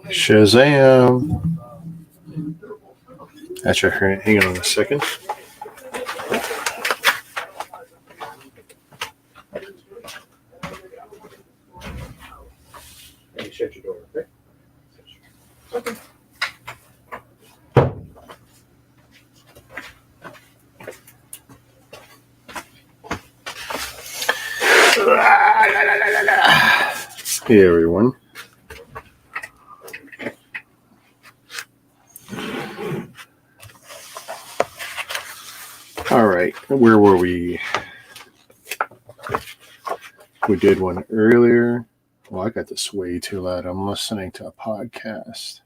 Shazam. That's right. Hang on a second. Let me shut your door, okay? Okay. Hey, everyone. All right, where were we? We did one earlier. Well, I got this way too loud. I'm listening to a podcast.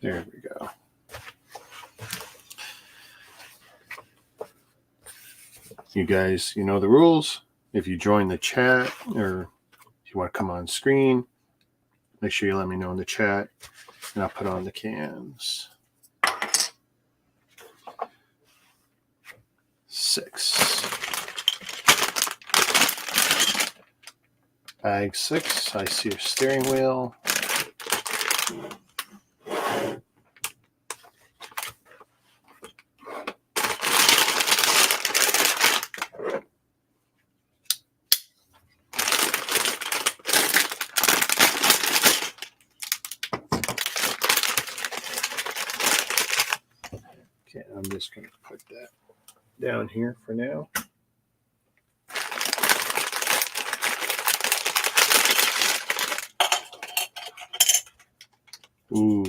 There we go. You guys, you know the rules. If you join the chat or if you want to come on screen, make sure you let me know in the chat and I'll put on the cans. 6. Bag 6. I see your steering wheel. Okay, I'm just going to put that down here for now. Ooh.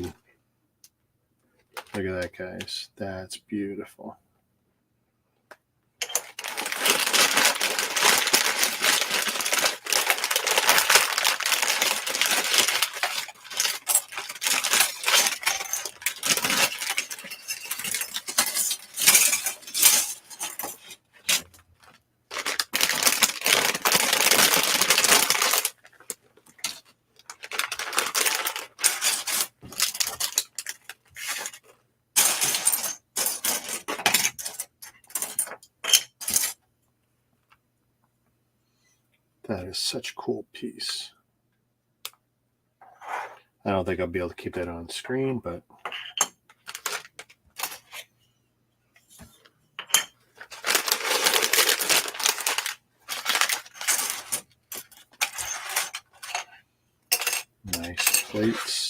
Look at that, guys. That's beautiful. That is such a cool piece. I don't think I'll be able to keep that on screen, but nice plates.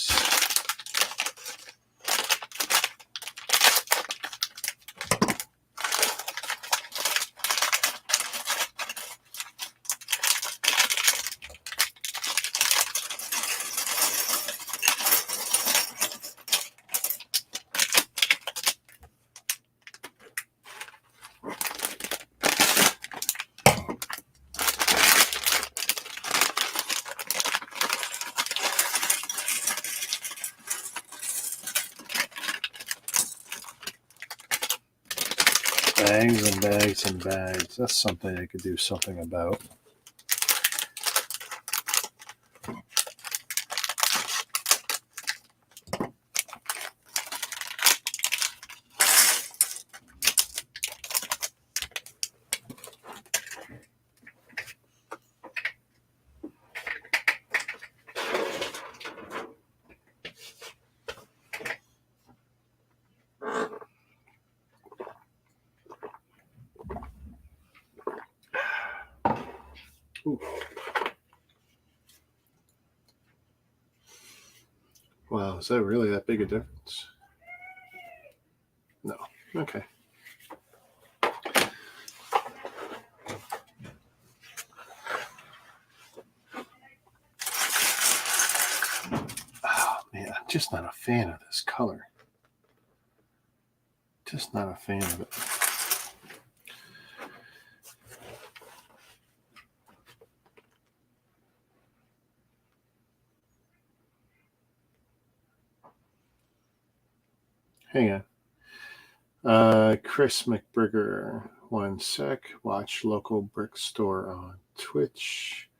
Bags and bags and bags. That's something I could do something about. Ooh. Wow, is that really that big a difference? No. Okay. Oh, man, I'm just not a fan of this color. Just not a fan of it. Hang on. Chris McBrigger, 1 sec. Watch local brick store on Twitch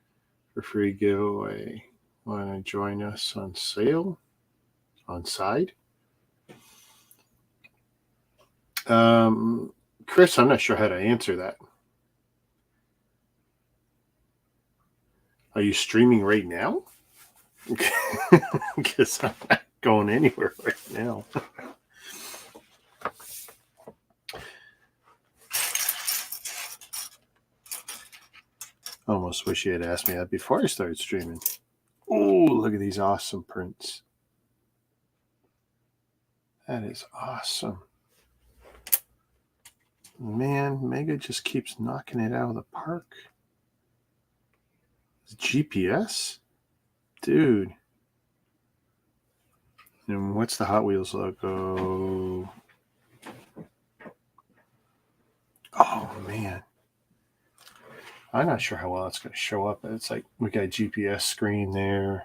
for free giveaway. Want to join us on sale? On side? Chris, I'm not sure how to answer that. Are you streaming right now? Because I'm not going anywhere right now. Almost wish you had asked me that before I started streaming. Oh, look at these awesome prints. That is awesome. Man, Mega just keeps knocking it out of the park. GPS? Dude. And what's the Hot Wheels logo? Oh, man. I'm not sure how well it's going to show up. It's like we got a GPS screen there.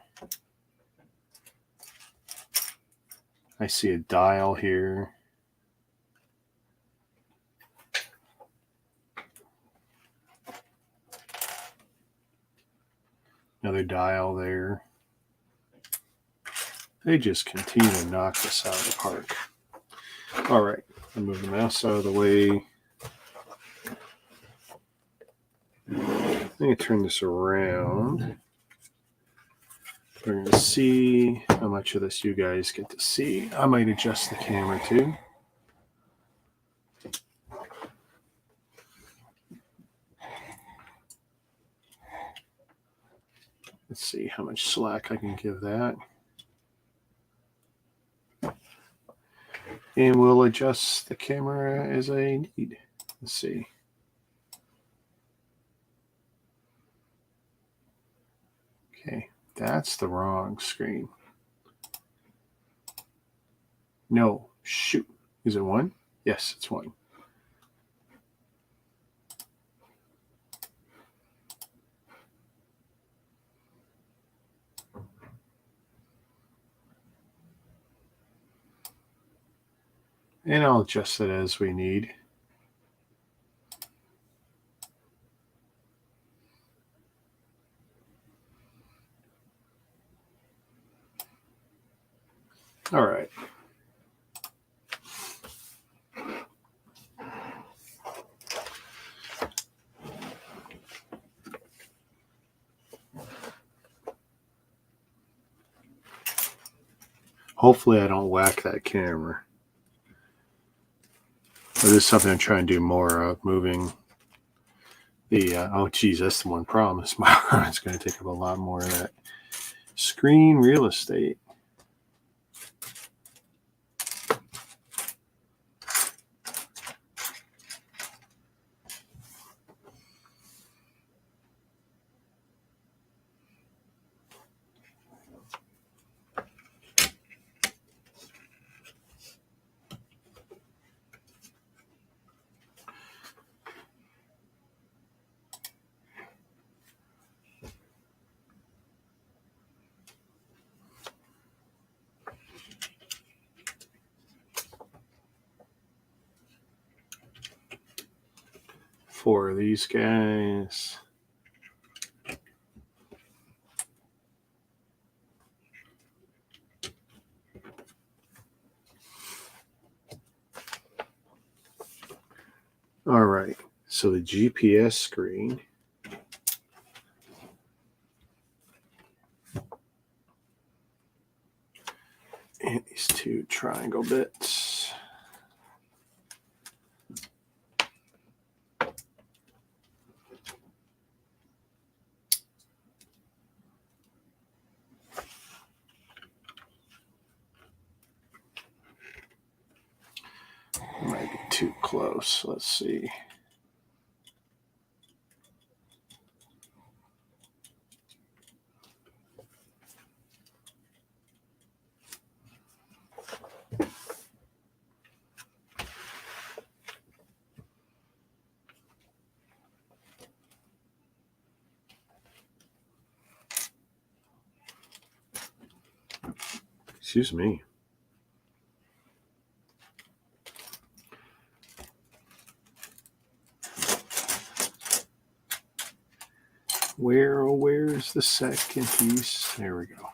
I see a dial here. Another dial there. They just continue to knock this out of the park. All right, I'll move the mouse out of the way. Let me turn this around. We're going to see how much of this you guys get to see. I might adjust the camera too. Let's see how much slack I can give that. And we'll adjust the camera as I need. Let's see. Okay, that's the wrong screen. No, shoot. Is it one? Yes, it's one. And I'll adjust it as we need. All right. Hopefully I don't whack that camera. This is something I'm trying to do more of, moving the, oh geez, that's the one problem. It's going to take up a lot more of that screen real estate. For these guys. All right, so the GPS screen. And these two triangle bits. Might be too close. Let's see. Excuse me. Where's the second piece? There we go.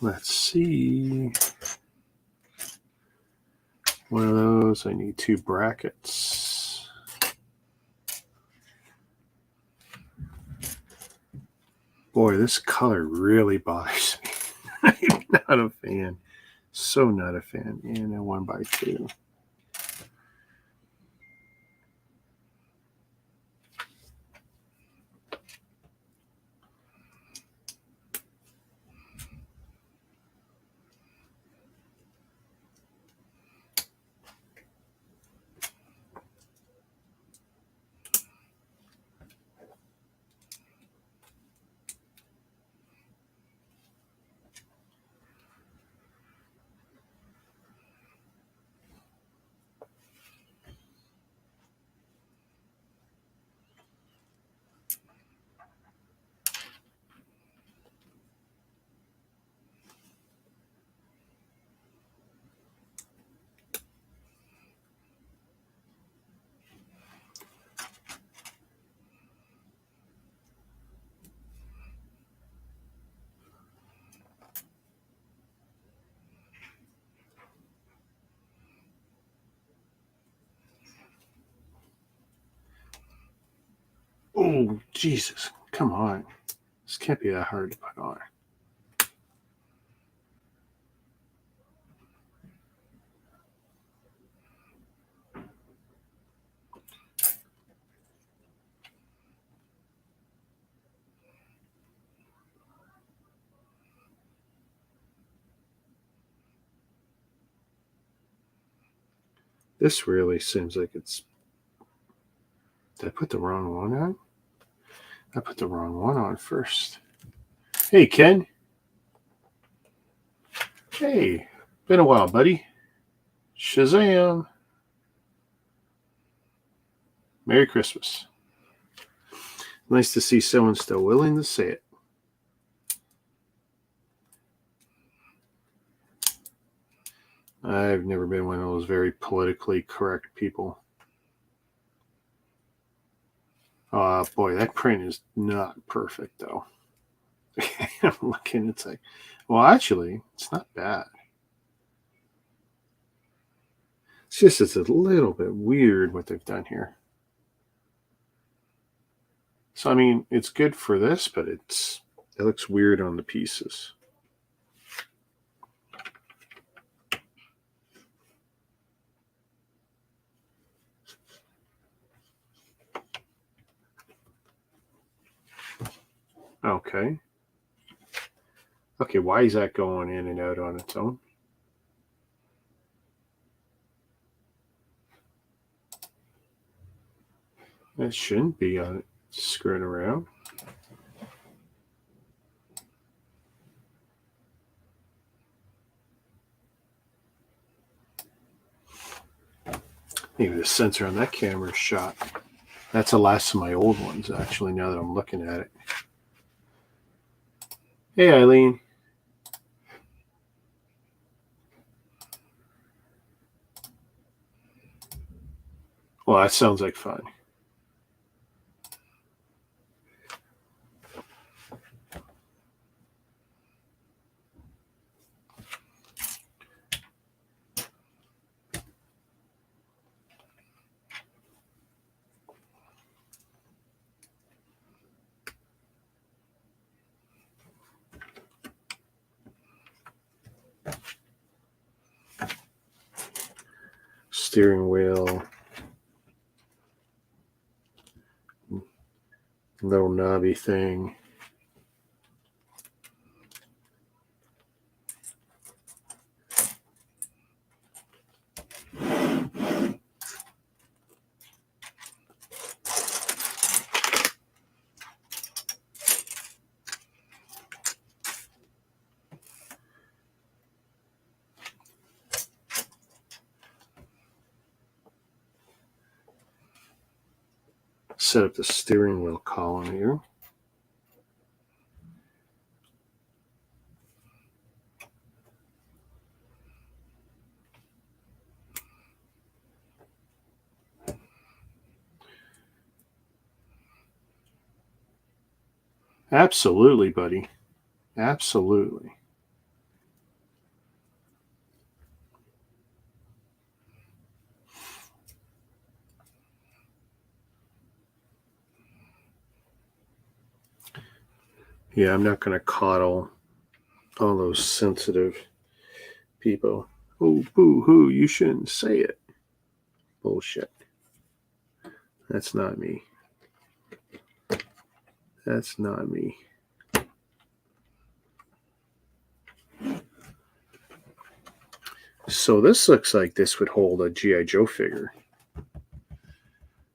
Let's see. One of those. I need 2 brackets. Boy, this color really bothers me. I'm not a fan. So not a fan. And a 1x2. Oh, Jesus. Come on. This can't be that hard to put on. This really seems like it's... Did I put the wrong one on? I put the wrong one on first. Hey, Ken. Hey, been a while, buddy. Shazam. Merry Christmas. Nice to see someone still willing to say it. I've never been one of those very politically correct people. Boy, that print is not perfect, though. I'm looking, it's like, well, actually, it's not bad. It's just it's a little bit weird what they've done here. So, I mean, it's good for this, but it looks weird on the pieces. Okay. Okay, why is that going in and out on its own? It shouldn't be on it screwing around. Maybe the sensor on that camera is shot. That's the last of my old ones, actually, now that I'm looking at it. Hey, Eileen. Well, that sounds like fun. Steering wheel. Little knobby thing. Set up the steering wheel column here. Absolutely, buddy. Absolutely. Yeah, I'm not going to coddle all those sensitive people. Oh, boo-hoo, you shouldn't say it. Bullshit. That's not me. That's not me. So this looks like this would hold a G.I. Joe figure.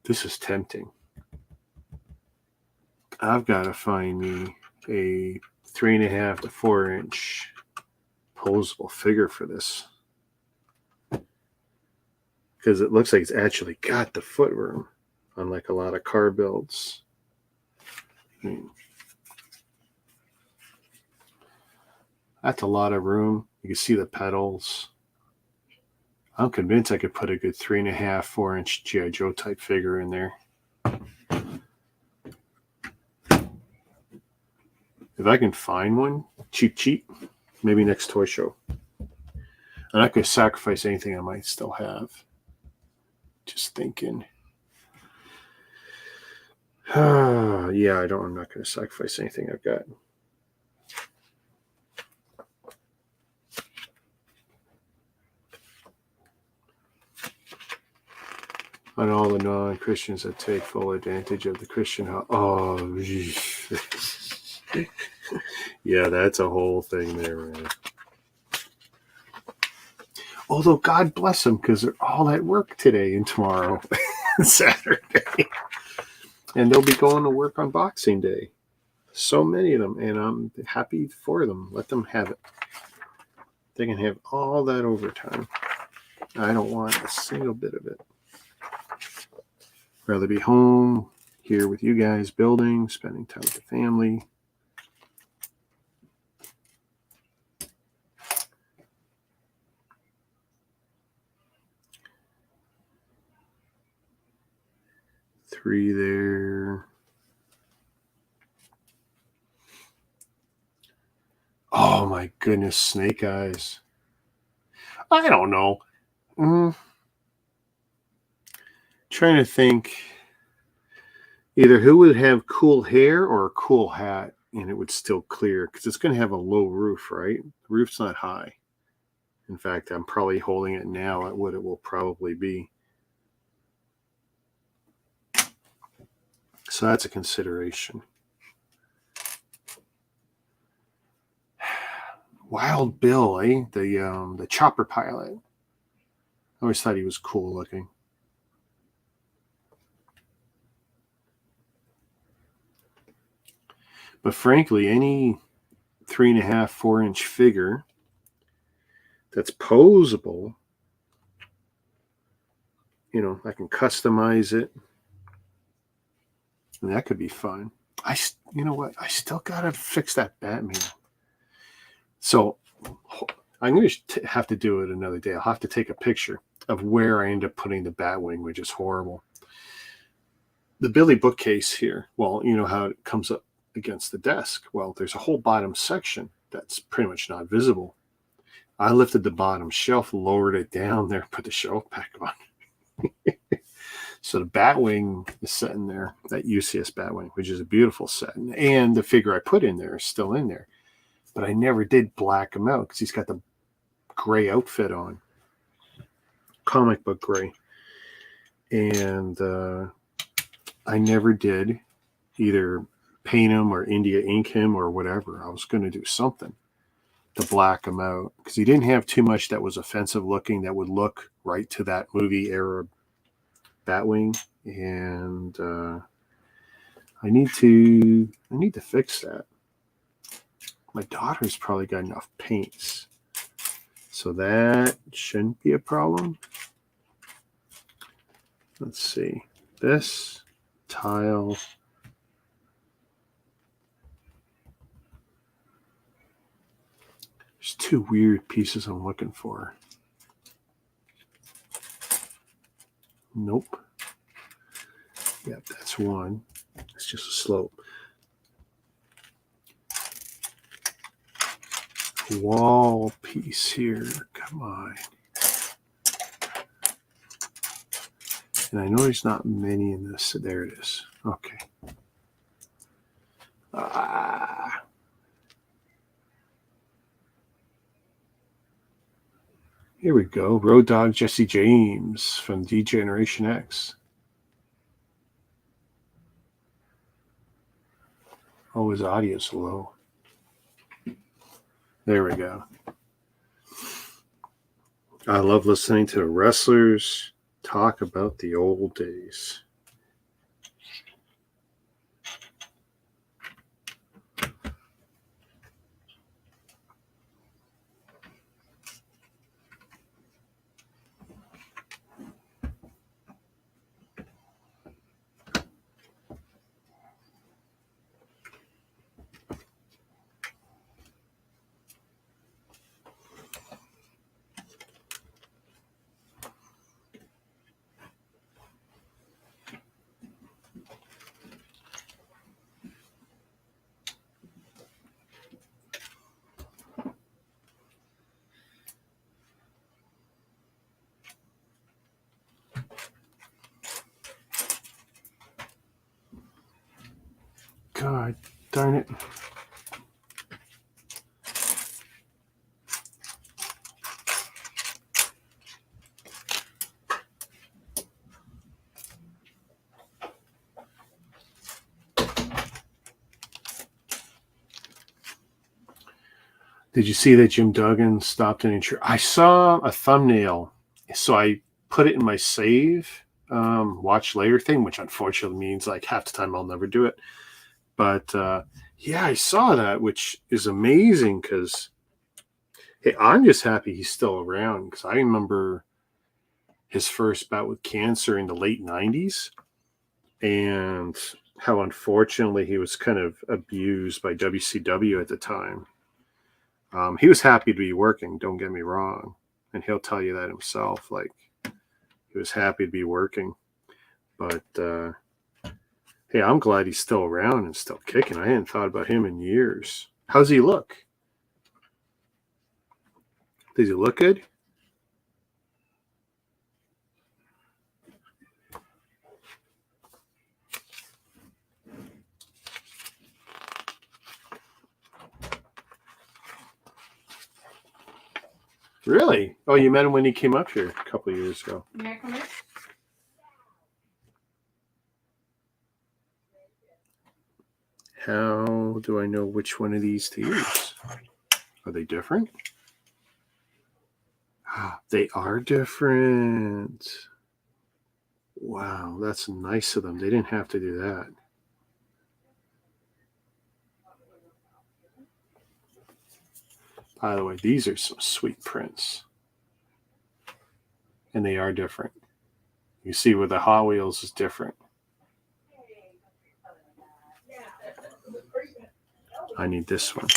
This is tempting. I've got to find me a 3.5 to 4 inch posable figure for this. Because it looks like it's actually got the foot room, unlike a lot of car builds. That's a lot of room. You can see the pedals. I'm convinced I could put a good 3.5, 4 inch G.I. Joe type figure in there. If I can find one, cheap, maybe next toy show. I'm not going to sacrifice anything I might still have. Just thinking. Yeah, I'm not going to sacrifice anything I've got. On all the non-Christians that take full advantage of the Christian. Oh, yeah, that's a whole thing there, man. Although God bless them, because they're all at work today and tomorrow, Saturday, and they'll be going to work on Boxing Day. So many of them, and I'm happy for them. Let them have it. They can have all that overtime. I don't want a single bit of it. Rather be home, here with you guys, building, spending time with the family. Three there. Oh my goodness, Snake Eyes. I don't know. Trying to think either who would have cool hair or a cool hat and it would still clear, because it's going to have a low roof, right? The roof's not high. In fact, I'm probably holding it now at what it will probably be. So that's a consideration. Wild Bill, eh? The chopper pilot. I always thought he was cool looking. But frankly, any 3.5, 4 inch figure that's posable, I can customize it, and that could be fun. You know what? I still gotta fix that Batman. So I'm going to have to do it another day. I'll have to take a picture of where I end up putting the Batwing, which is horrible. The Billy bookcase here, well, you know how it comes up against the desk. Well, there's a whole bottom section that's pretty much not visible. I lifted the bottom shelf, lowered it down there, put the shelf back on. So the Batwing is sitting there, that UCS Batwing, which is a beautiful set. And the figure I put in there is still in there. But I never did black him out because he's got the gray outfit on. Comic book gray. And I never did either paint him or India ink him or whatever. I was going to do something to black him out because he didn't have too much that was offensive looking that would look right to that movie era Batwing. And I need to fix that. My daughter's probably got enough paints, so that shouldn't be a problem. Let's see. This tile. There's two weird pieces I'm looking for. Nope. Yep, that's one. It's just a slope. Wall piece here. Come on. And I know there's not many in this. There it is. Okay. Here we go. Road Dog Jesse James from D-Generation X. Oh, his audio's low. There we go. I love listening to wrestlers talk about the old days. God darn it. Did you see that Jim Duggan stopped an intro? I saw a thumbnail, so I put it in my save, watch later thing, which unfortunately means like half the time I'll never do it. But yeah, I saw that, which is amazing because, hey, I'm just happy he's still around because I remember his first bout with cancer in the late 90s and how unfortunately he was kind of abused by WCW at the time. He was happy to be working, don't get me wrong. And he'll tell you that himself. Like, he was happy to be working. But, hey, I'm glad he's still around and still kicking. I hadn't thought about him in years. How's he look? Does he look good? Really? Oh, you met him when he came up here a couple of years ago. May I come in? How do I know which one of these to use? Are they different? They are different. Wow, that's nice of them. They didn't have to do that. By the way, these are some sweet prints. And they are different. You see where the Hot Wheels is different. I need this one.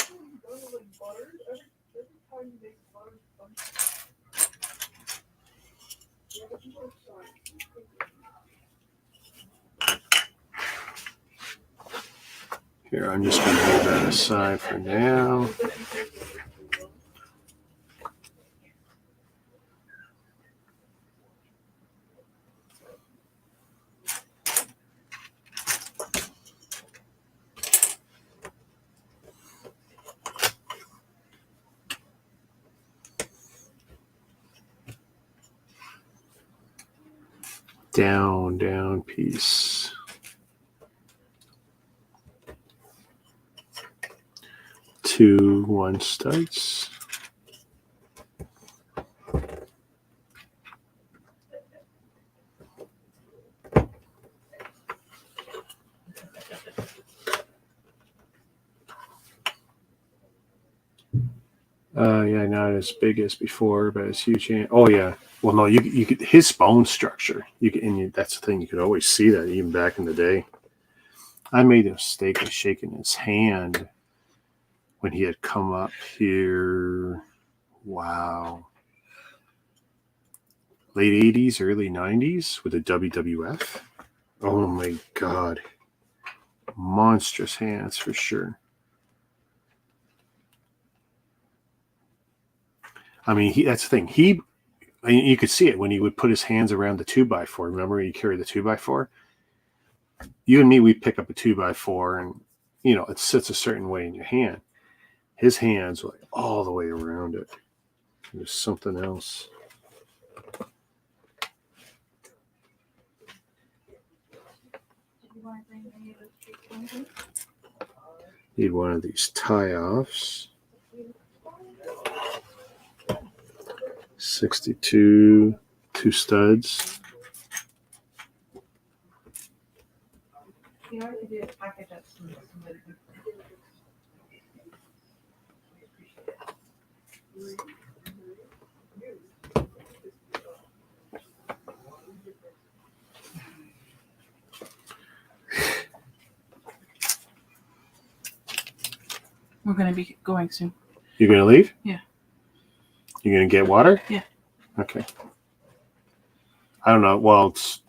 Here, I'm just going to leave that aside for now. Down piece. Two 1 studs. Yeah, not as big as before, but it's huge. Oh yeah. Well, no, you could his bone structure. That's the thing. You could always see that even back in the day. I made a mistake of shaking his hand when he had come up here. Wow. Late 80s, early 90s with the WWF. Oh my God. Monstrous hands for sure. I mean, that's the thing. You could see it when he would put his hands around the 2x4. Remember, he carried the 2x4. You and me, we pick up a 2x4, and it sits a certain way in your hand. His hands were like all the way around it. It was something else. Need one of these tie-offs. 62, 2 studs. We're going to be going soon. You're going to leave? Yeah. You're going to get water? Yeah. Okay. I don't know. Well, it's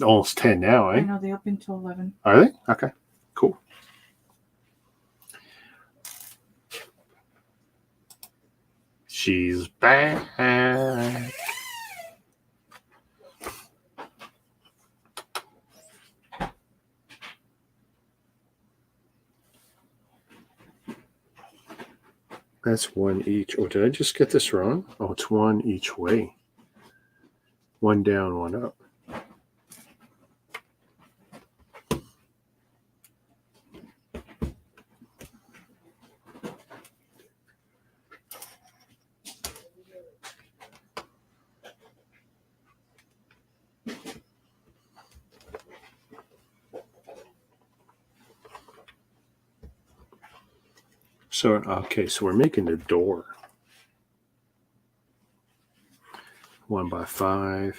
almost 10 now, eh? I know, they open till 11. Are they? Okay. Cool. She's back. That's one each. Oh, did I just get this wrong? Oh, it's one each way. One down, one up. So, okay, so we're making the door. 1x5.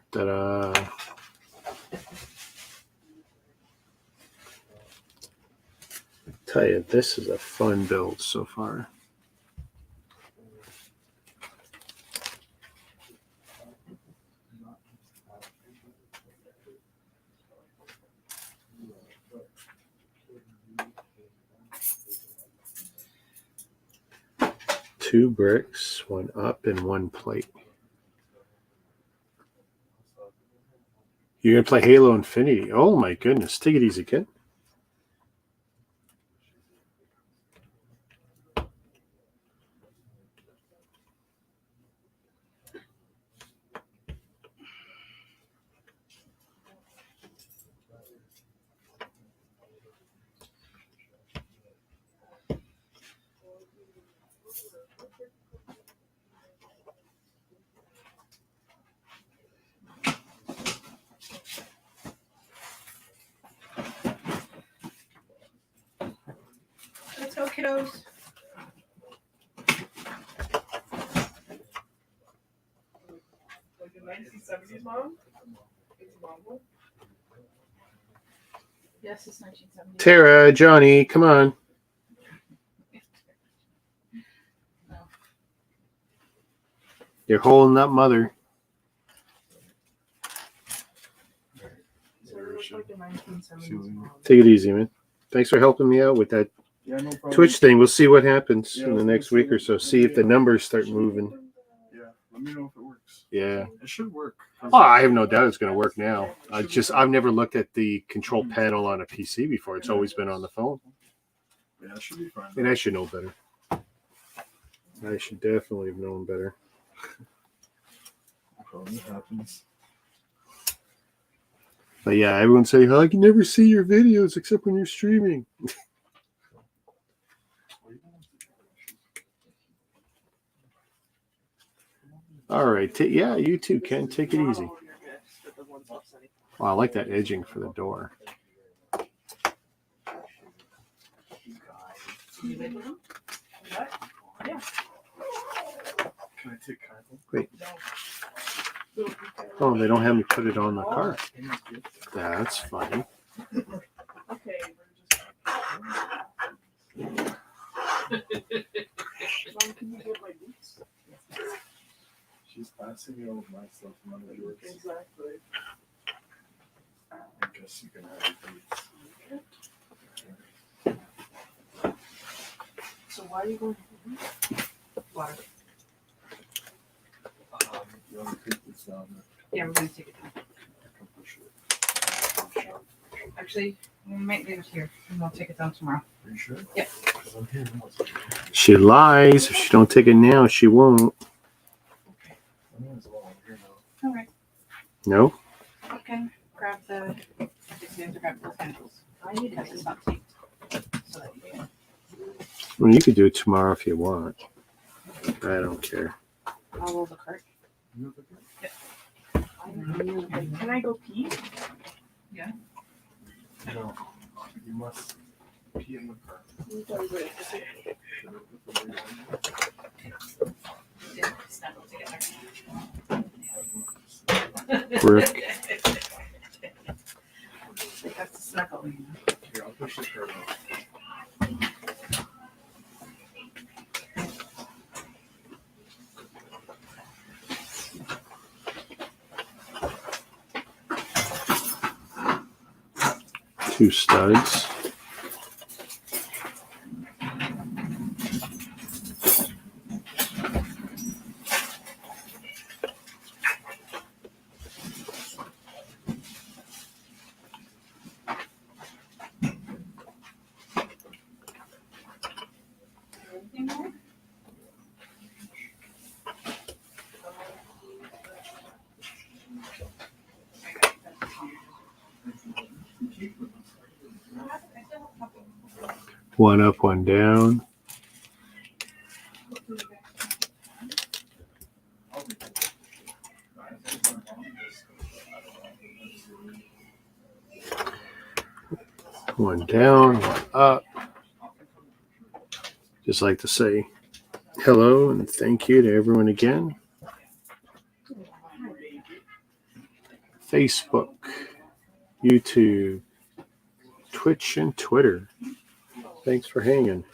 Ta-da. Tell you, this is a fun build so far. Two bricks, one up and one plate. You're going to play Halo Infinity. Oh my goodness. Take it easy, kid. Let's go, kiddos. Like the 1970s, Mom? It's a Mom. Yes, it's 1970. Tara, Johnny, come on. No. You're holding up mother. So it looks like the 1970s. Mom. Take it easy, man. Thanks for helping me out with that Yeah, no problem. Twitch thing. We'll see what happens Yeah, in the we'll next see week or what- so. See if the numbers start moving. Yeah, let me know if it works. Yeah. It should work. Oh, I have no doubt it's going to work now. I've never looked at the control panel on a PC before. It's always been on the phone. Yeah, it should be fine. And I should know better. I should definitely have known better. It happens. But yeah, everyone's saying, oh, I can never see your videos except when you're streaming. All right. Yeah, you too, Ken. Take it easy. Oh, I like that edging for the door. Yeah. Can I take Kyle? Wait. Oh, they don't have me put it on the car. That's funny. Okay, we're just... myself Monday works. Exactly. I guess you can have it. So why are you going? Water. You want to take this down? Yeah, we're gonna take it down. Come push it. Actually, we might leave it here and we'll take it down tomorrow. Are you sure? Yep. 'Cause I'm here now. She lies. If she don't take it now, she won't. I mean, as well, I'm here now. All right. No? You can grab the. I guess you have to grab the handles. I need because it's not taped. So that you can. Well, you could do it tomorrow if you want. I don't care. I'll roll the cart. You have a Can I go pee? No. You must pee in the car. Yeah, snuggle together. Brick. They have to snuggle. Here, I'll push the car out. Two studs. Anything more? One up, one down. One down, one up. Just like to say hello and thank you to everyone again. Facebook, YouTube, Twitch, and Twitter. Thanks for hanging.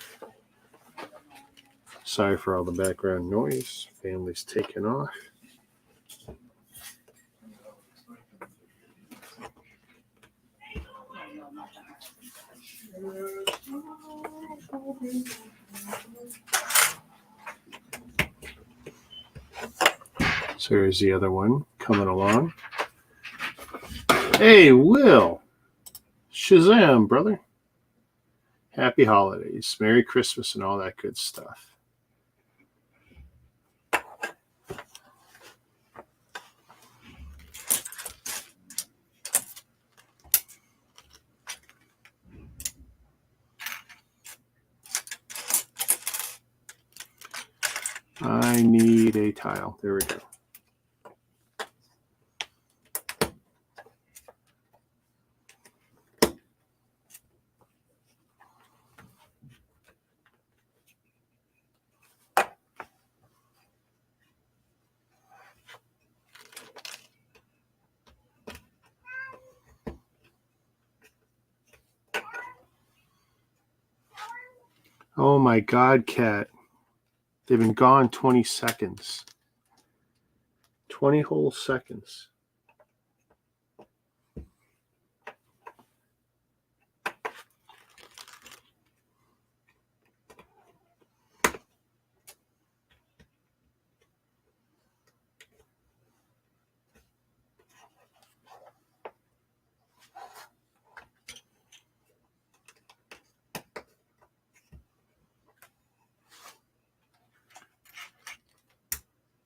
Sorry for all the background noise. Family's taking off. So here's the other one coming along. Hey, Will. Shazam, brother. Happy holidays. Merry Christmas and all that good stuff. I need a tile. There we go. Oh my God, Cat. They've been gone 20 seconds. 20 whole seconds.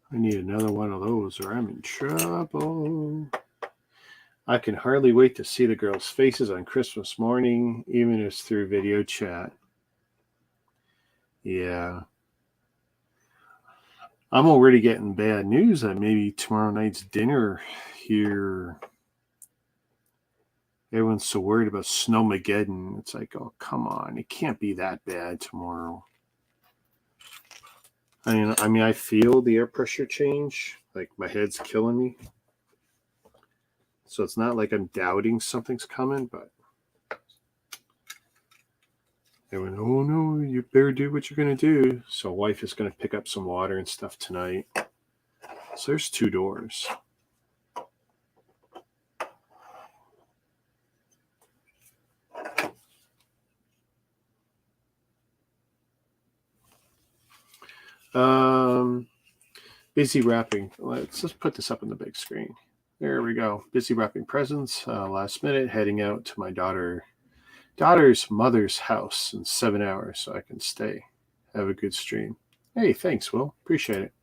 I need another one of those or I'm in trouble. I can hardly wait to see the girls' faces on Christmas morning, even if it's through video chat. Yeah. I'm already getting bad news that maybe tomorrow night's dinner here, everyone's so worried about Snowmageddon. It's like, oh, come on. It can't be that bad tomorrow. I mean, I feel the air pressure change. Like my head's killing me. So it's not like I'm doubting something's coming, but they went, oh no, you better do what you're going to do. So wife is going to pick up some water and stuff tonight. So there's two doors. Busy wrapping. Let's just put this up on the big screen. There we go. Busy wrapping presents. Last minute, heading out to my daughter's mother's house in 7 hours so I can stay. Have a good stream. Hey, thanks, Will. Appreciate it.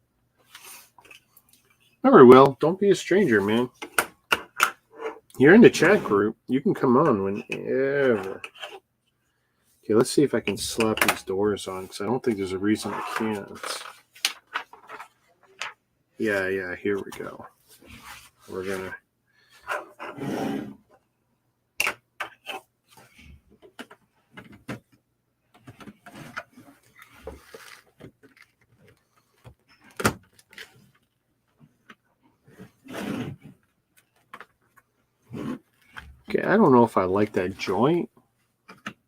Remember, Will, don't be a stranger, man. You're in the chat group. You can come on whenever. Okay, let's see if I can slap these doors on, because I don't think there's a reason I can't. Yeah, here we go. We're gonna... Okay, I don't know if I like that joint,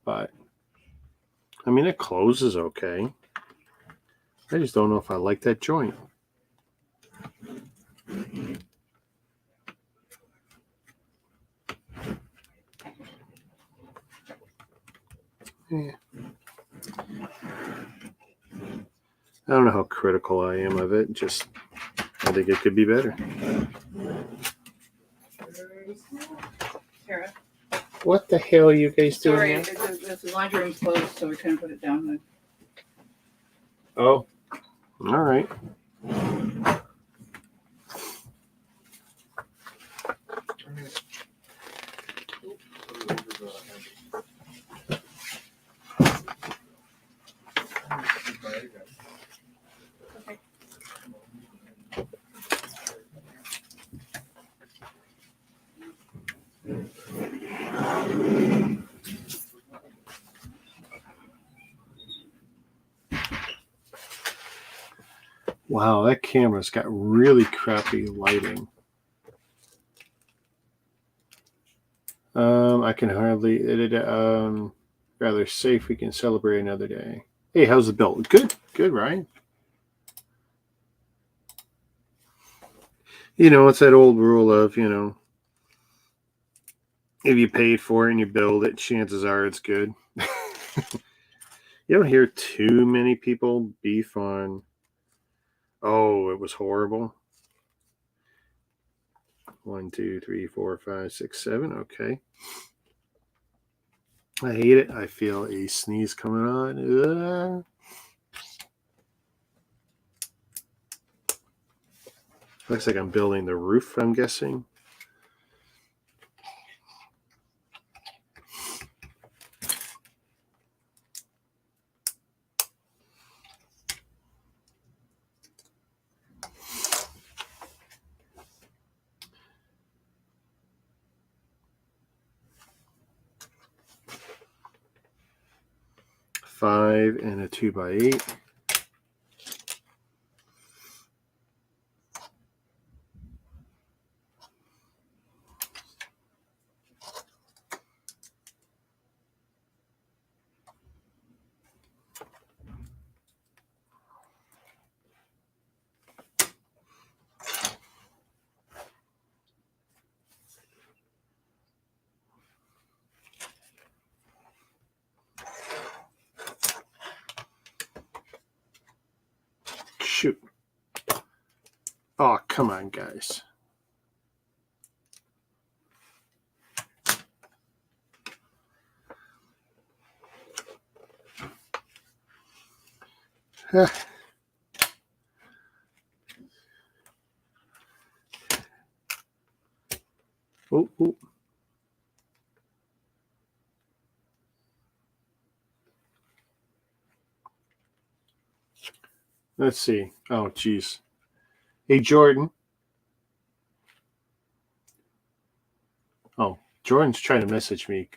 but I mean, it closes okay. I just don't know if I like that joint. Yeah. I don't know how critical I am of it. Just, I think it could be better. Tara. What the hell are you guys doing Sorry, here? the laundry room's closed, so we couldn't put it down. Oh, all right. Wow, that camera's got really crappy lighting. I can hardly edit it. Rather safe. We can celebrate another day. Hey, how's the build? Good, Ryan. You know, it's that old rule of, you know, if you paid for it and you build it, chances are it's good. You don't hear too many people beef on, oh, it was horrible. 1, 2, 3, 4, 5, 6, 7. Okay. I hate it. I feel a sneeze coming on. Looks like I'm building the roof, I'm guessing. Five and a 2x8. Shoot. Oh, come on, guys. Oh. Let's see. Oh, geez. Hey, Jordan. Oh, Jordan's trying to message me.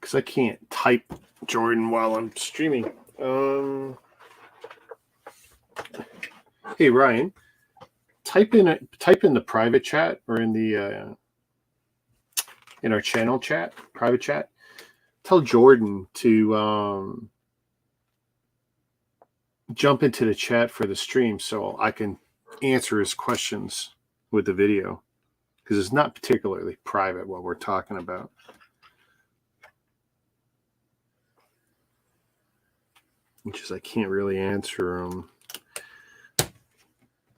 Because I can't type Jordan while I'm streaming. Hey, Ryan. Type in the private chat or in the in our channel chat, private chat. Tell Jordan to jump into the chat for the stream so I can answer his questions with the video. because it's not particularly private what we're talking about. Which is I can't really answer them.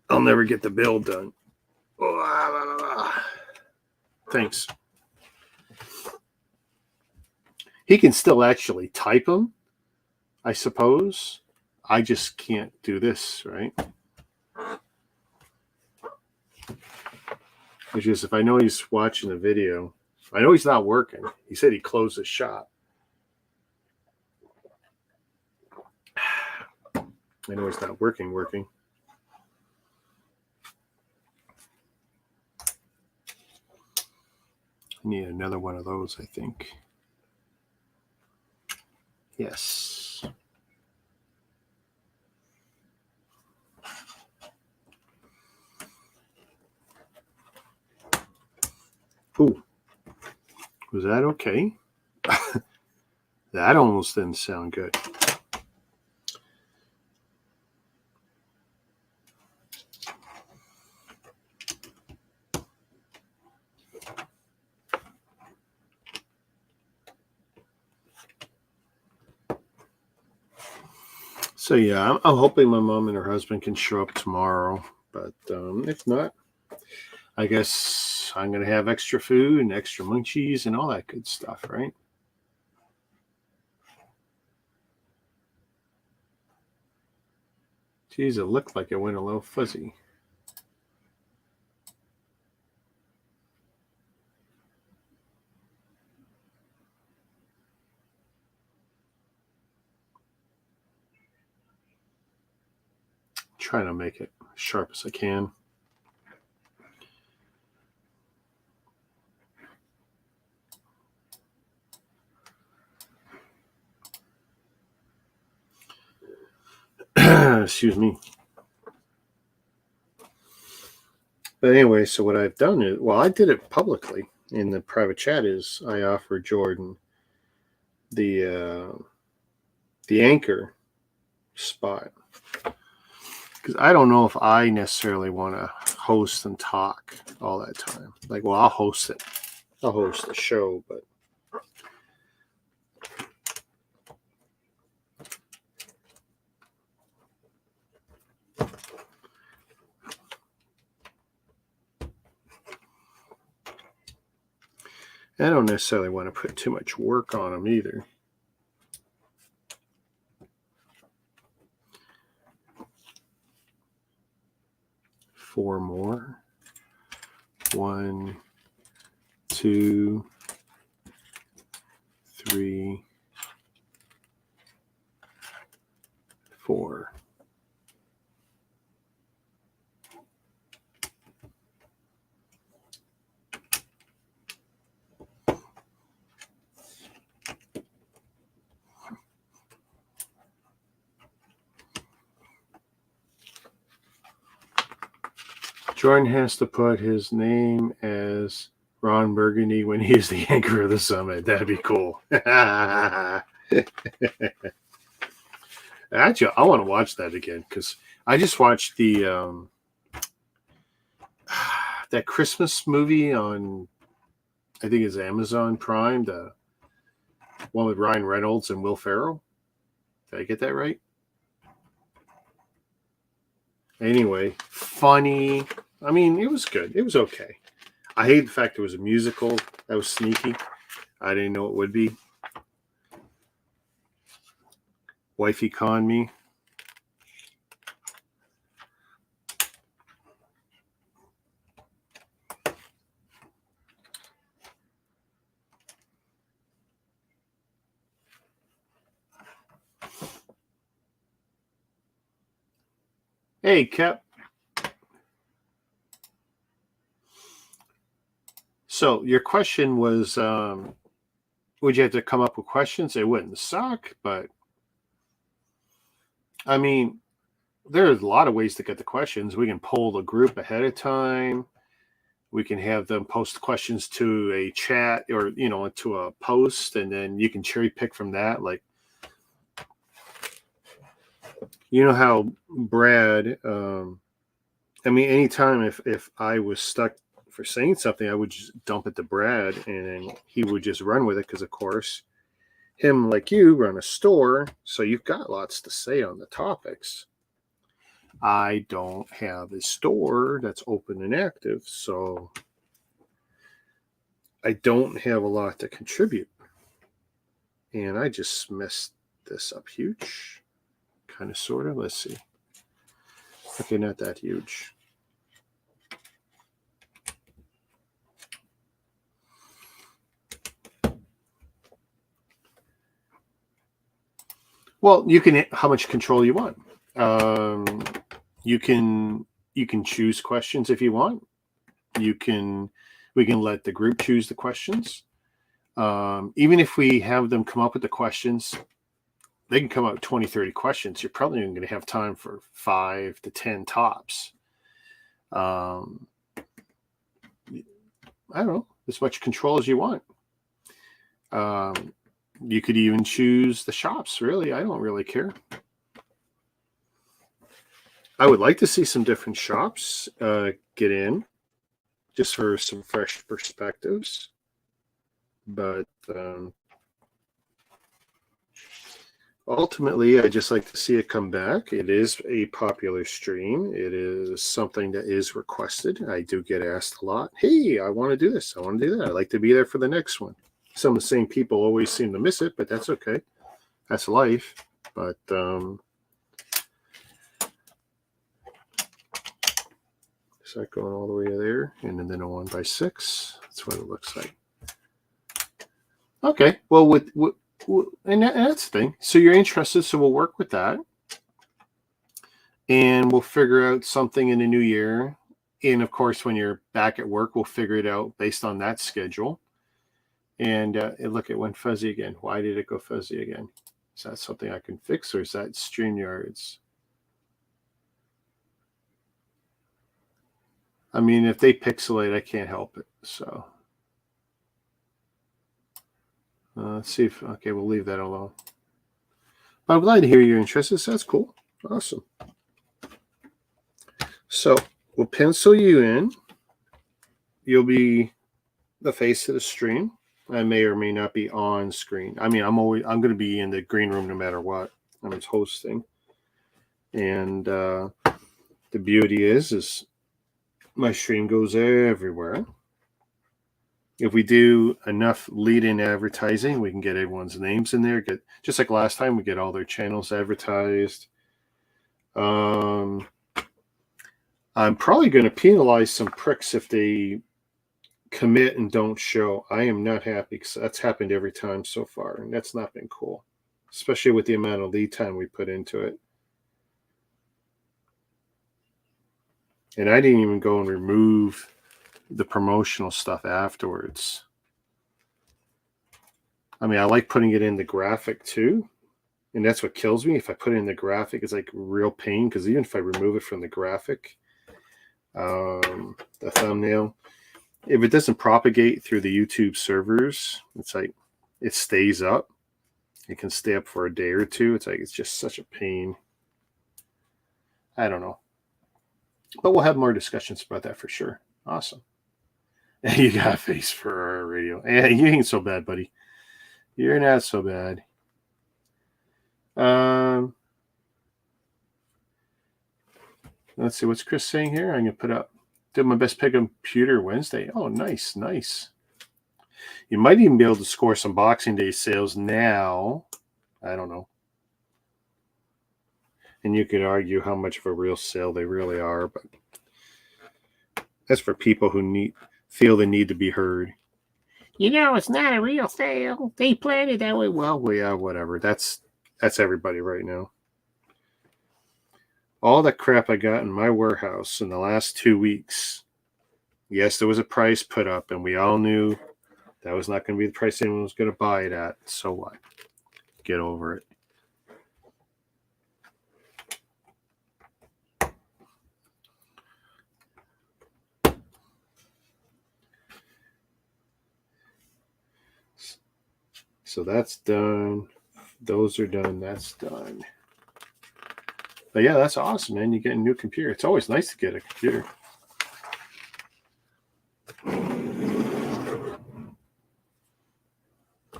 I'll never get the bill done. Thanks. He can still actually type them, I suppose. I just can't do this, right? Which is if I know he's watching the video, I know he's not working. He said he closed his shop. I know he's not working. I need another one of those, I think. Yes. Ooh. Was that okay? That almost didn't sound good. So yeah, I'm hoping my mom and her husband can show up tomorrow, but if not, I guess I'm gonna have extra food and extra munchies and all that good stuff, right? Geez, it looked like it went a little fuzzy. Trying to make it as sharp as I can. Excuse me. But anyway, so what I've done is, well, I did it publicly in the private chat, is I offered Jordan the anchor spot. Because I don't know if I necessarily want to host and talk all that time. Like, well, I'll host it. I'll host the show, but I don't necessarily want to put too much work on them either. Four more. 1, 2, 3, 4. Jordan has to put his name as Ron Burgundy when he's the anchor of the summit. That'd be cool. Actually, I want to watch that again because I just watched the that Christmas movie on, I think it's Amazon Prime, the one with Ryan Reynolds and Will Ferrell. Did I get that right? Anyway, funny. I mean, it was good. It was okay. I hate the fact it was a musical. That was sneaky. I didn't know it would be. Wifey conned me. Hey, Kep. So your question was, would you have to come up with questions? It wouldn't suck, but I mean, there's a lot of ways to get the questions. We can poll the group ahead of time. We can have them post questions to a chat or, to a post, and then you can cherry pick from that. Like, you know how Brad, anytime if I was stuck for saying something, I would just dump it to Brad, and then he would just run with it because, of course, him like you run a store, so you've got lots to say on the topics. I don't have a store that's open and active, so I don't have a lot to contribute. And I just messed this up huge. Kind of, sort of. Let's see. Okay, not that huge. Well, you can, how much control you want. You can choose questions if you want. We can let the group choose the questions. Even if we have them come up with the questions, they can come up with 20, 30 questions. You're probably only going to have time for 5 to 10 tops. I don't know, as much control as you want. You could even choose the shops, really. I don't really care. I would like to see some different shops get in, just for some fresh perspectives. But ultimately, I just like to see it come back. It is a popular stream. It is something that is requested. I do get asked a lot, hey, I want to do this. I want to do that. I'd like to be there for the next one. Some of the same people always seem to miss it, but that's okay. That's life. But is that going all the way there? And then a 1x6. That's what it looks like. Okay. Well, and that's the thing. So you're interested, so we'll work with that. And we'll figure out something in the new year. And of course, when you're back at work, we'll figure it out based on that schedule. And look, it went fuzzy again. Why did it go fuzzy again? Is that something I can fix, or is that StreamYard's? I mean, if they pixelate, I can't help it. So let's see if, okay, we'll leave that alone. But I'm glad to hear you're interested. So that's cool. Awesome. So we'll pencil you in. You'll be the face of the stream. I may or may not be on screen. I mean, I'm going to be in the green room no matter what. I'm just hosting. And the beauty is my stream goes everywhere. If we do enough lead-in advertising, we can get everyone's names in there. Get, just like last time, we get all their channels advertised. I'm probably going to penalize some pricks if they commit and don't show. I am not happy because that's happened every time so far, and that's not been cool, especially with the amount of lead time we put into it. And I didn't even go and remove the promotional stuff afterwards. I mean, I like putting it in the graphic too, and that's what kills me. If I put it in the graphic, it's like real pain, because even if I remove it from the graphic, the thumbnail, if it doesn't propagate through the YouTube servers, it's like it stays up. It can stay up for a day or two. It's like it's just such a pain. I don't know. But we'll have more discussions about that for sure. Awesome. You got a face for our radio. Yeah, you ain't so bad, buddy. You're not so bad. Let's see. What's Chris saying here? I'm going to put up. Did my best pick computer Wednesday. Oh, nice, nice. You might even be able to score some Boxing Day sales now. I don't know. And you could argue how much of a real sale they really are, but that's for people who feel the need to be heard. You know, it's not a real sale. They planned it that way. Well, yeah, whatever. That's everybody right now. All the crap I got in my warehouse in the last 2 weeks. Yes, there was a price put up, and we all knew that was not going to be the price anyone was going to buy it at. So what? Get over it. So that's done. Those are done. That's done. But yeah, that's awesome, man. You get a new computer. It's always nice to get a computer.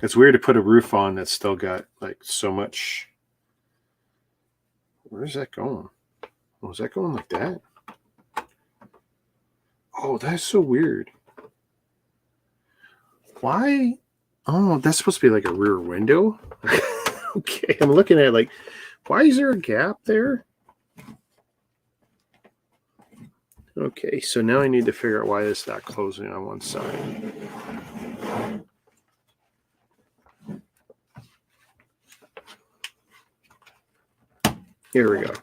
It's weird to put a roof on that's still got like so much. Where's that going? Was that going like that? Oh, that's so weird. Why? Oh, that's supposed to be like a rear window. Okay, I'm looking at it like, why is there a gap there? Okay, so now I need to figure out why it's not closing on one side. Here we go.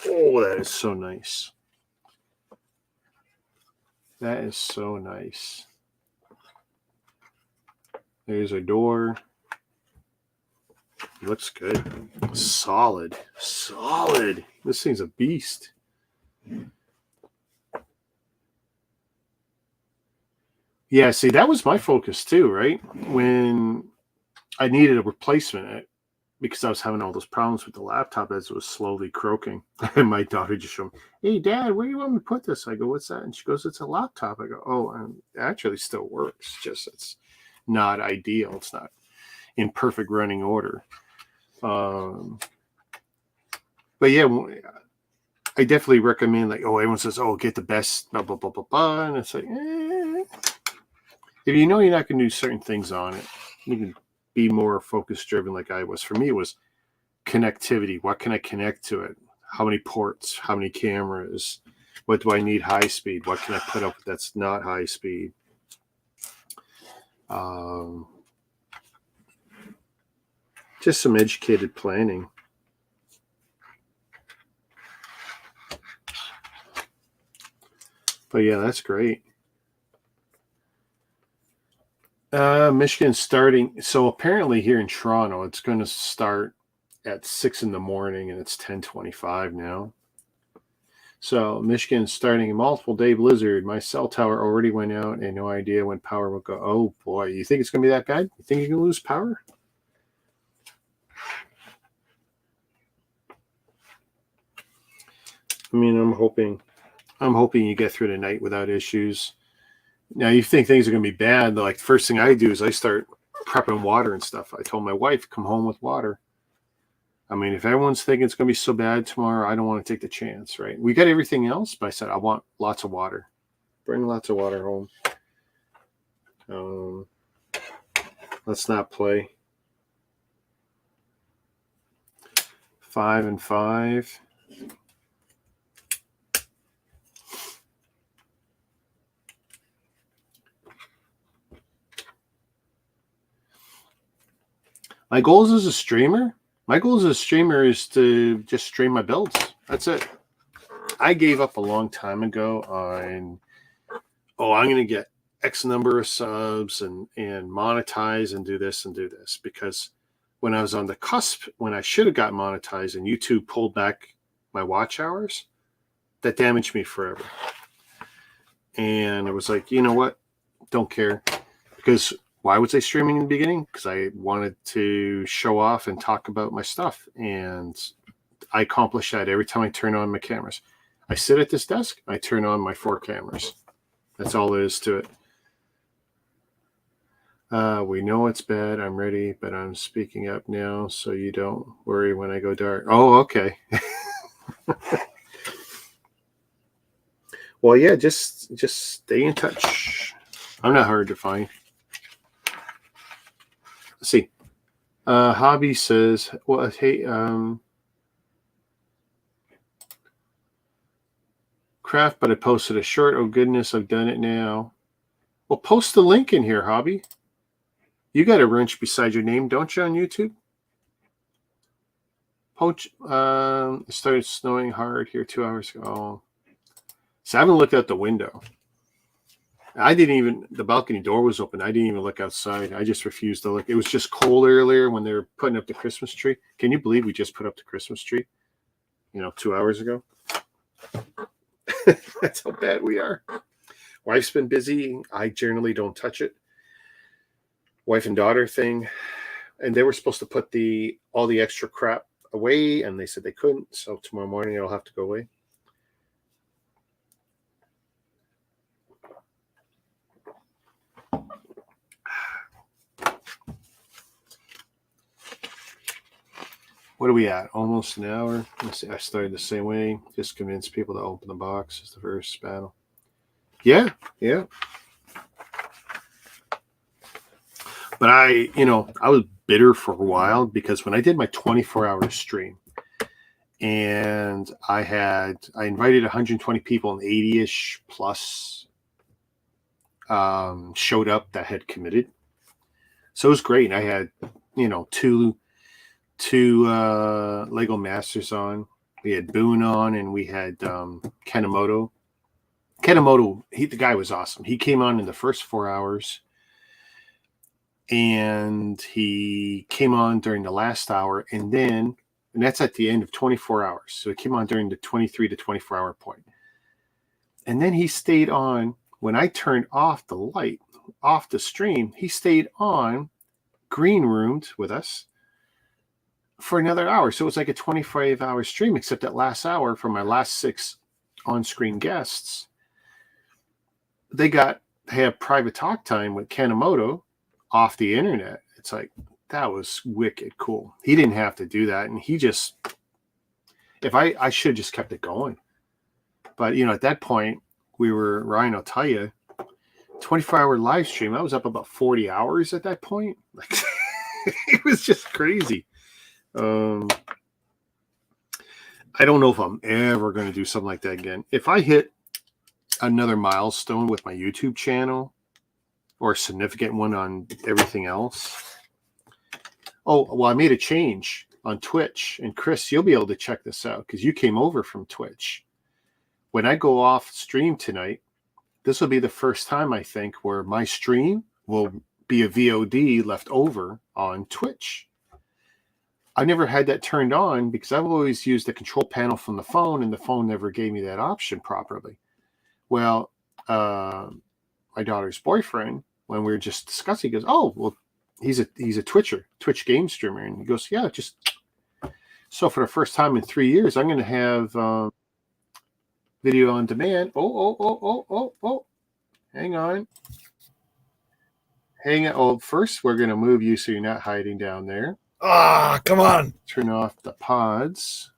Oh, that is so nice. That is so nice. There's a door. Looks good. Solid. Solid. This thing's a beast. Yeah, see, that was my focus too, right? When I needed a replacement because I was having all those problems with the laptop as it was slowly croaking. And my daughter just showed me, hey, Dad, where do you want me to put this? I go, what's that? And she goes, it's a laptop. I go, oh, and it actually still works. Just it's not ideal. It's not in perfect running order. But yeah, I definitely recommend, like, oh, everyone says, oh, get the best, blah, blah, blah, blah, blah. And it's like, if you know you're not going to do certain things on it, you can be more focus driven like I was. For me, it was connectivity. What can I connect to it? How many ports? How many cameras? What do I need high speed? What can I put up that's not high speed? Just some educated planning. But yeah, that's great. Michigan starting. So apparently here in Toronto, it's going to start at 6 in the morning, and it's 10:25 now. So Michigan starting a multiple day blizzard. My cell tower already went out, and no idea when power will go. Oh boy, you think it's going to be that bad? You think you can lose power? I mean, I'm hoping you get through the night without issues. Now you think things are going to be bad. Like the first thing I do is I start prepping water and stuff. I told my wife, come home with water. I mean, if everyone's thinking it's going to be so bad tomorrow, I don't want to take the chance, right? We got everything else, but I said, I want lots of water. Bring lots of water home. Let's not play. 5 and 5. My goals as a streamer? My goals as a streamer is to just stream my builds. That's it. I gave up a long time ago on, I'm going to get X number of subs and monetize and do this, because when I was on the cusp, when I should have got monetized and YouTube pulled back my watch hours, that damaged me forever. And it was like, you know what? Don't care. Because why was I streaming in the beginning? Because I wanted to show off and talk about my stuff. And I accomplish that every time I turn on my cameras. I sit at this desk, I turn on my 4 cameras. That's all there is to it. We know it's bad. I'm ready, but I'm speaking up now, so you don't worry when I go dark. Oh, okay. Well, yeah, just stay in touch. I'm not hard to find. Let's see. Hobby says, well, hey, craft, but I posted a short. Oh, goodness, I've done it now. Well, post the link in here, Hobby. You got a wrench beside your name, don't you, on YouTube? It started snowing hard here 2 hours ago. Oh. So I haven't looked out the window. The balcony door was open. I didn't even look outside. I just refused to look. It was just cold earlier when they were putting up the Christmas tree. Can you believe we just put up the Christmas tree? 2 hours ago. That's how bad we are. Wife's been busy. I generally don't touch it. Wife and daughter thing. And they were supposed to put all the extra crap away, and they said they couldn't. So tomorrow morning it'll have to go away. What are we at? Almost an hour. Let's see. I started the same way. Just convince people to open the box is the first battle. Yeah, yeah. But I was bitter for a while because when I did my 24-hour stream and I invited 120 people and 80-ish plus showed up that had committed. So it was great. I had, two Lego Masters on. We had Boone on, and we had Kanemoto. Kanemoto, the guy was awesome. He came on in the first 4 hours, and he came on during the last hour, and that's at the end of 24 hours. So he came on during the 23 to 24 hour point. And then he stayed on when I turned off the light, off the stream. He stayed on, green roomed with us for another hour. So it was like a 25-hour stream, except that last hour for my last 6 on-screen guests, they had private talk time with Kanemoto off the internet. It's like, that was wicked cool. He didn't have to do that. And he just, I should have just kept it going. But, at that point, Ryan, I'll tell you, 24-hour live stream, I was up about 40 hours at that point. Like, it was just crazy. I don't know if I'm ever going to do something like that again. If I hit another milestone with my YouTube channel or a significant one on everything else. Oh, well, I made a change on Twitch. And Chris, you'll be able to check this out because you came over from Twitch. When I go off stream tonight, this will be the first time, I think, where my stream will be a VOD left over on Twitch. I never had that turned on because I've always used the control panel from the phone, and the phone never gave me that option properly. Well, my daughter's boyfriend, when we were just discussing, he goes, "Oh, well, he's a Twitch game streamer," and he goes, "Yeah, just." So for the first time in 3 years, I'm going to have video on demand. Oh! Hang on. Oh, first we're going to move you so you're not hiding down there. Ah, come on. Turn off the pods.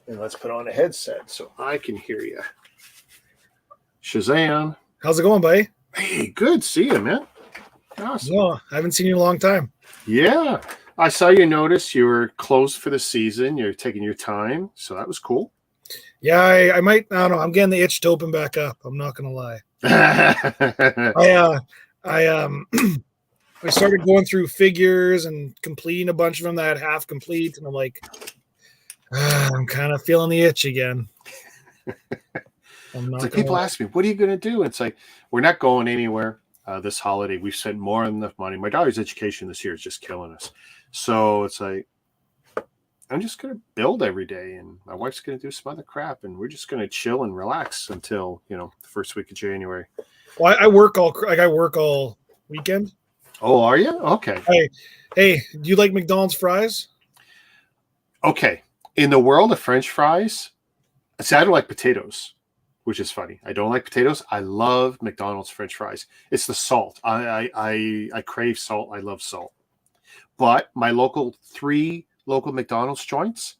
And let's put on a headset so I can hear you. Shazam. How's it going, buddy? Hey, good. See you, man. Awesome. No, I haven't seen you in a long time. Yeah. I saw you notice you were closed for the season. You're taking your time. So that was cool. Yeah, I might. I don't know. I'm getting the itch to open back up. I'm not going to lie. I started going through figures and completing a bunch of them that I had half complete. And I'm like, I'm kind of feeling the itch again. It's like people ask me, what are you going to do? It's like, we're not going anywhere this holiday. We've spent more than enough money. My daughter's education this year is just killing us. So it's like, I'm just going to build every day. And my wife's going to do some other crap. And we're just going to chill and relax until, the first week of January. Well, I work all weekend. Oh, are you? Okay. Hey, do you like McDonald's fries? Okay. In the world of French fries, see, I don't like potatoes, which is funny. I don't like potatoes. I love McDonald's French fries. It's the salt. I crave salt. I love salt. But my three local McDonald's joints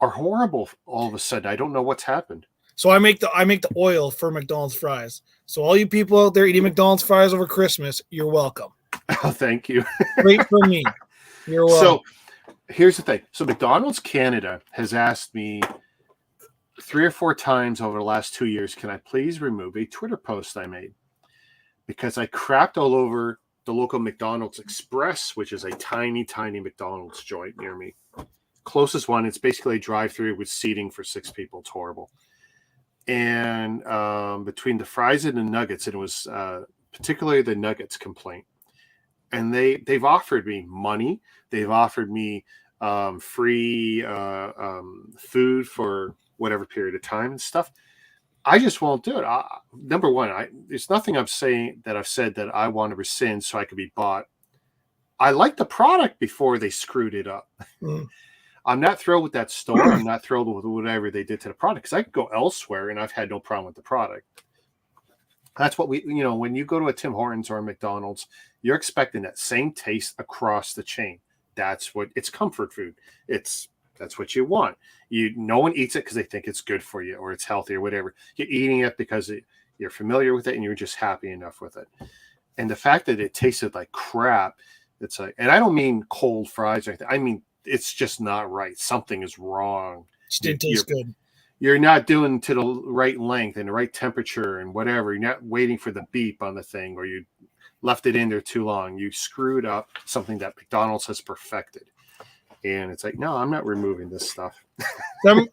are horrible all of a sudden. I don't know what's happened. So I make the oil for McDonald's fries. So all you people out there eating McDonald's fries over Christmas, you're welcome. Oh, thank you. Great for me. You're welcome. So here's the thing. So McDonald's Canada has asked me 3 or 4 times over the last 2 years, can I please remove a Twitter post I made? Because I crapped all over the local McDonald's Express, which is a tiny, tiny McDonald's joint near me. Closest one, it's basically a drive-through with seating for 6 people. It's horrible. And between the fries and the nuggets, and it was particularly the nuggets complaint. And they've offered me money. They've offered me free food for whatever period of time and stuff. I just won't do it. Number one, there's nothing I've said that I want to rescind so I could be bought. I liked the product before they screwed it up. Mm. I'm not thrilled with that store. I'm not thrilled with whatever they did to the product because I could go elsewhere and I've had no problem with the product. That's what when you go to a Tim Hortons or a McDonald's, you're expecting that same taste across the chain. that's what it's comfort food. That's what you want. No one eats it because they think it's good for you or it's healthy or whatever. You're eating it because you're familiar with it and you're just happy enough with it. And the fact that it tasted like crap, it's like, and I don't mean cold fries or anything. I mean, it's just not right. Something is wrong. Just didn't taste good. You're not doing to the right length and the right temperature and whatever. You're not waiting for the beep on the thing, or you left it in there too long. You screwed up something that McDonald's has perfected. And it's like, no, I'm not removing this stuff. I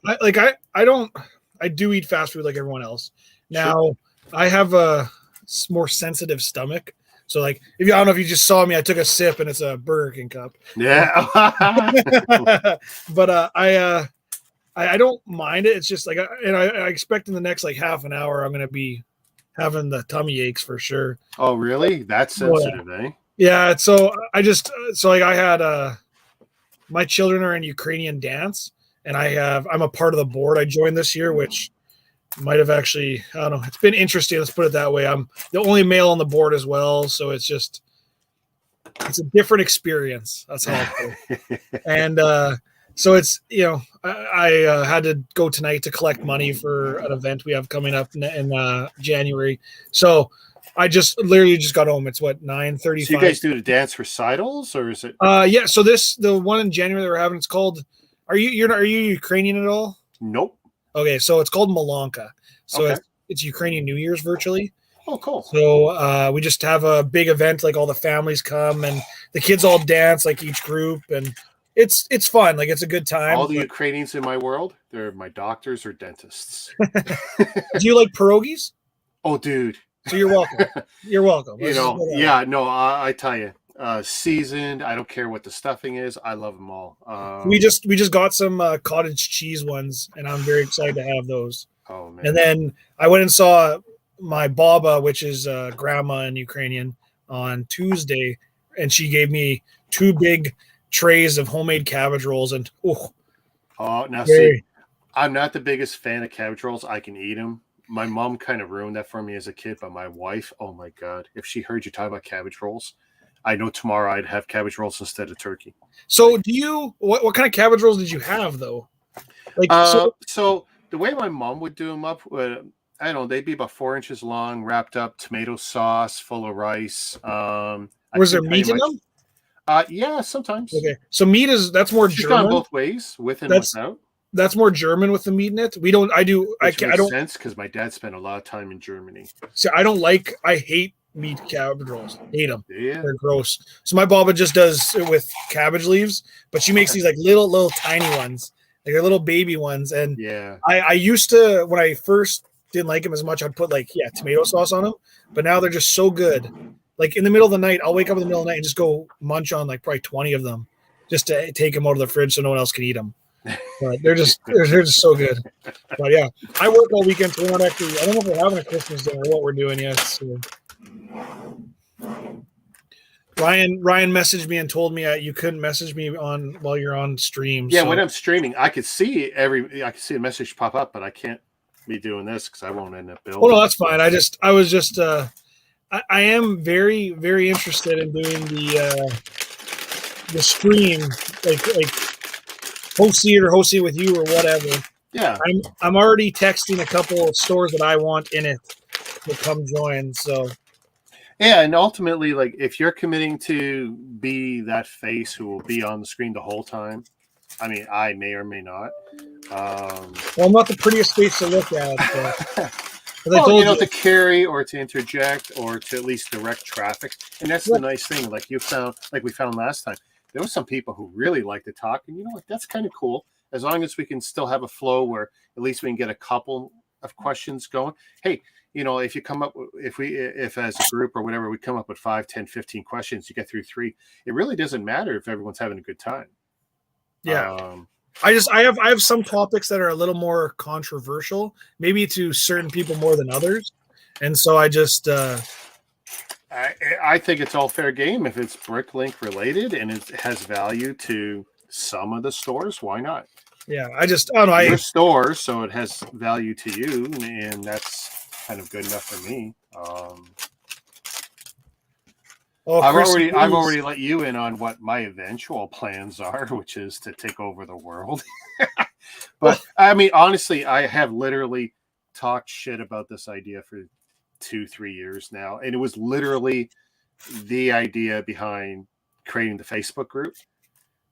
do eat fast food like everyone else. Now, sure. I have a more sensitive stomach. So, like, I don't know if you just saw me, I took a sip and it's a Burger King cup. Yeah. But I don't mind it. It's just like, I expect in the next like half an hour, I'm going to be having the tummy aches for sure. Oh, really? That's sensitive, eh? Yeah. So I had, my children are in Ukrainian dance, and I'm a part of the board. I joined this year, which might have actually, I don't know. It's been interesting. Let's put it that way. I'm the only male on the board as well. So it's a different experience. That's how I'll put it. And, so it's, I had to go tonight to collect money for an event we have coming up in January. So I literally just got home. It's 9:35. So you guys do the dance recitals, or is it? Yeah. So the one in January that we're having, it's called, are you Ukrainian at all? Nope. Okay. So it's called Malonka. So okay. it's Ukrainian New Year's virtually. Oh, cool. So we just have a big event, like all the families come and the kids all dance, like each group, and it's fun. Like, it's a good time. All the Ukrainians in my world, they're my doctors or dentists. Do you like pierogies? Oh, dude. So you're welcome. You're welcome. I tell you, seasoned. I don't care what the stuffing is. I love them all. We just got some cottage cheese ones, and I'm very excited to have those. Oh, man. And then I went and saw my baba, which is grandma in Ukrainian, on Tuesday, and she gave me 2 big trays of homemade cabbage rolls, and see, I'm not the biggest fan of cabbage rolls. I can eat them. My mom kind of ruined that for me as a kid, but my wife, oh my God, if she heard you talk about cabbage rolls, I know tomorrow I'd have cabbage rolls instead of turkey. So what kind of cabbage rolls did you have though? Like, so the way my mom would do them up, I don't know, they'd be about 4 inches long, wrapped up, tomato sauce, full of rice. Was there meat in them? Yeah, sometimes. Okay, so meat that's more She's German. Gone both ways, with and without. That's more German with the meat in it. I don't sense because my dad spent a lot of time in Germany. See, I hate meat cabbage rolls. Hate them. Yeah, they're gross. So my baba just does it with cabbage leaves, but she makes these like little tiny ones, like they're little baby ones. And yeah, I used to, when I first didn't like them as much, I'd put tomato sauce on them. But now they're just so good. Like in the middle of the night, I'll wake up in the middle of the night and just go munch on like probably 20 of them, just to take them out of the fridge so no one else can eat them. But they're just so good. But yeah, I work all weekend, so we're not actually. I don't know if we're having a Christmas dinner or what we're doing yet. So. Ryan messaged me and told me you couldn't message me while you're on stream. Yeah, so. When I'm streaming, I could see a message pop up, but I can't be doing this because I won't end up building. Oh no, that's fine. I am very, very interested in doing the stream, like host it with you or whatever. Yeah, I'm already texting a couple of stores that I want in it to come join. So yeah, and ultimately, like if you're committing to be that face who will be on the screen the whole time, I mean, I may or may not. Well, I'm not the prettiest face to look at. But well, to carry or to interject or to at least direct traffic, and that's the nice thing. Like we found last time. There were some people who really like to talk, and you know what? That's kind of cool. As long as we can still have a flow where at least we can get a couple of questions going. Hey, if you come up, if as a group or whatever, we come up with 5, 10, 15 questions, you get through 3. It really doesn't matter if everyone's having a good time. Yeah. I have some topics that are a little more controversial, maybe to certain people more than others. And so I just, I think it's all fair game. If it's BrickLink related and it has value to some of the stores, why not? Yeah, I don't know. Your store, so it has value to you, and that's kind of good enough for me. Oh, I've Chris already agrees. let you in on what my eventual plans are, which is to take over the world. Well, But I mean, honestly, I have literally talked shit about this idea for 2-3 years now, and it was literally the idea behind creating the Facebook group.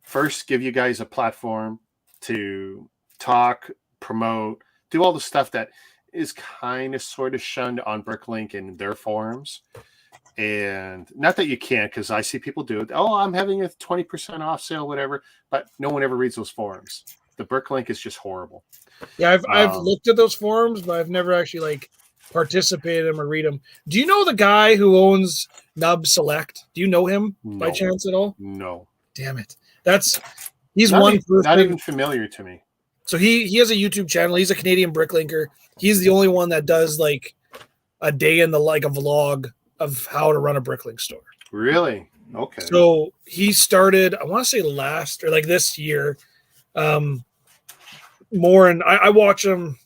First, give you guys a platform to talk, promote, do all the stuff that is kind of sort of shunned on BrickLink and their forums. And not that you can't, because I see people do it. Oh, I'm having a 20% off sale, whatever. But no one ever reads those forums. The BrickLink is just horrible. yeah, I've Um, looked at those forums, but I've never actually like participated in them or read them. Do you know the guy who owns Nub Select? Do you know him by no, chance at all? no, Damn it. He's one not person. even familiar to me. So he has a YouTube channel. He's a Canadian bricklinker. He's the only one that does like a day in the like a vlog of how to run a bricklink store. Really? Okay. So he started, I want to say last or like this year, more. And I watch him.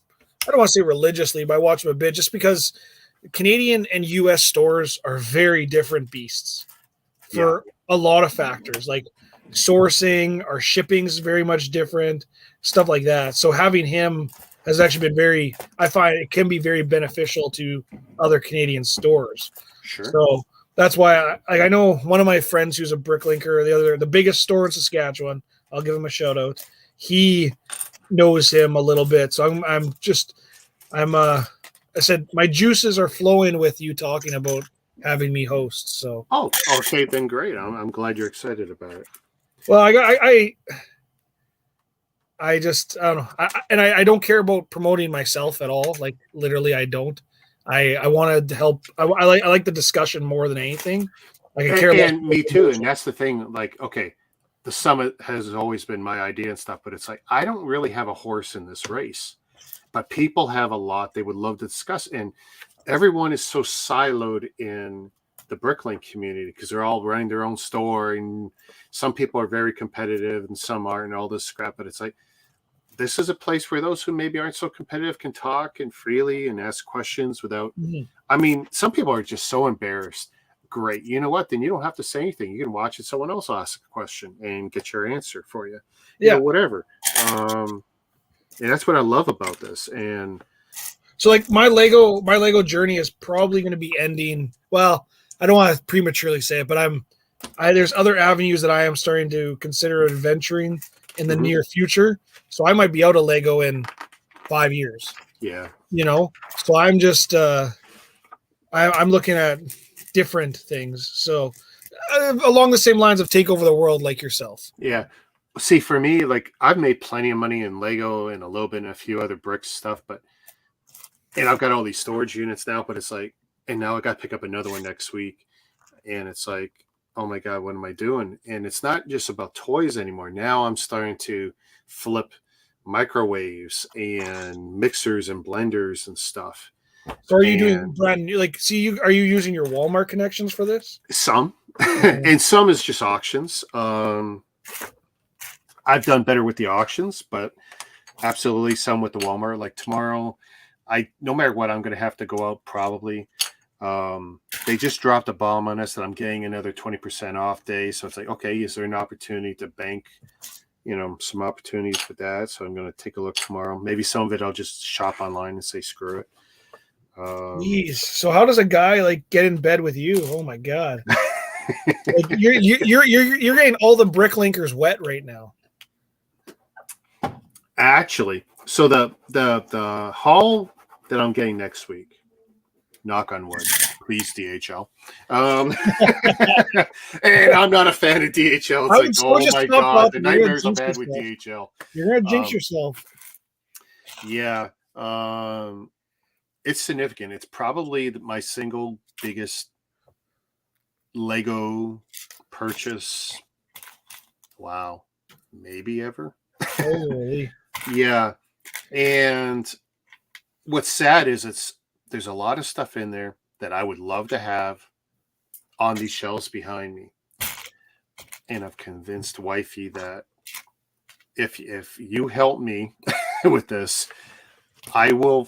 I don't want to say religiously, but I watch him a bit just because Canadian and US stores are very different beasts for a lot of factors, like sourcing, our shipping's very much different, stuff like that. So having him has actually been I find it can be very beneficial to other Canadian stores. Sure. So that's why I know one of my friends who's a bricklinker, the biggest store in Saskatchewan. I'll give him a shout out. He knows him a little bit. So I said my juices are flowing with you talking about having me host. So okay, then great. I'm glad you're excited about it. well, I just I don't know, I don't care about promoting myself at all. Like literally, I don't. I wanted to help. I like the discussion more than anything. Like I care And me too. And that's the thing. Like, okay, the summit has always been my idea and stuff, but it's like I don't really have a horse in this race. But people have a lot they would love to discuss, and everyone is so siloed in the BrickLink community because they're all running their own store, and some people are very competitive and some aren't, and all this crap. But it's like this is a place where those who maybe aren't so competitive can talk and freely and ask questions without. I mean, some people are just so embarrassed. Great, you know what? Then you don't have to say anything. You can watch it. Someone else ask a question and get your answer for you. You know, whatever. And that's what I love about this. And so like my Lego journey is probably going to be ending. Well, I don't want to prematurely say it, but there's other avenues that I am starting to consider adventuring in the near future. So I might be out of Lego in 5 years. Yeah. You know, so I'm just I'm looking at different things. So along the same lines of take over the world like yourself. Yeah. See, for me, like I've made plenty of money in Lego and a little bit in a few other bricks stuff, and I've got all these storage units now, but it's like, and now I got to pick up another one next week. And it's like, oh my God, what am I doing? And it's not just about toys anymore. Now I'm starting to flip microwaves and mixers and blenders and stuff. So are you doing brand new? Like, are you using your Walmart connections for this? Some, and some is just auctions. I've done better with the auctions, but absolutely some with the Walmart. Like tomorrow, no matter what, I'm going to have to go out probably. They just dropped a bomb on us that I'm getting another 20% off day. So it's like, okay, is there an opportunity to bank, some opportunities with that? So I'm going to take a look tomorrow. Maybe some of it I'll just shop online and say, screw it. Jeez. So how does a guy like get in bed with you? Oh my God. Like, you're getting all the bricklinkers wet right now. Actually, so the haul that I'm getting next week, knock on wood, please DHL. And I'm not a fan of DHL. It's like, oh my God, the nightmares I've had with DHL. You're gonna jinx yourself. Yeah. It's significant. It's probably my single biggest Lego purchase. Wow. Maybe ever. Holy. Yeah. And what's sad is there's a lot of stuff in there that I would love to have on these shelves behind me. And I've convinced wifey that if you help me with this, I will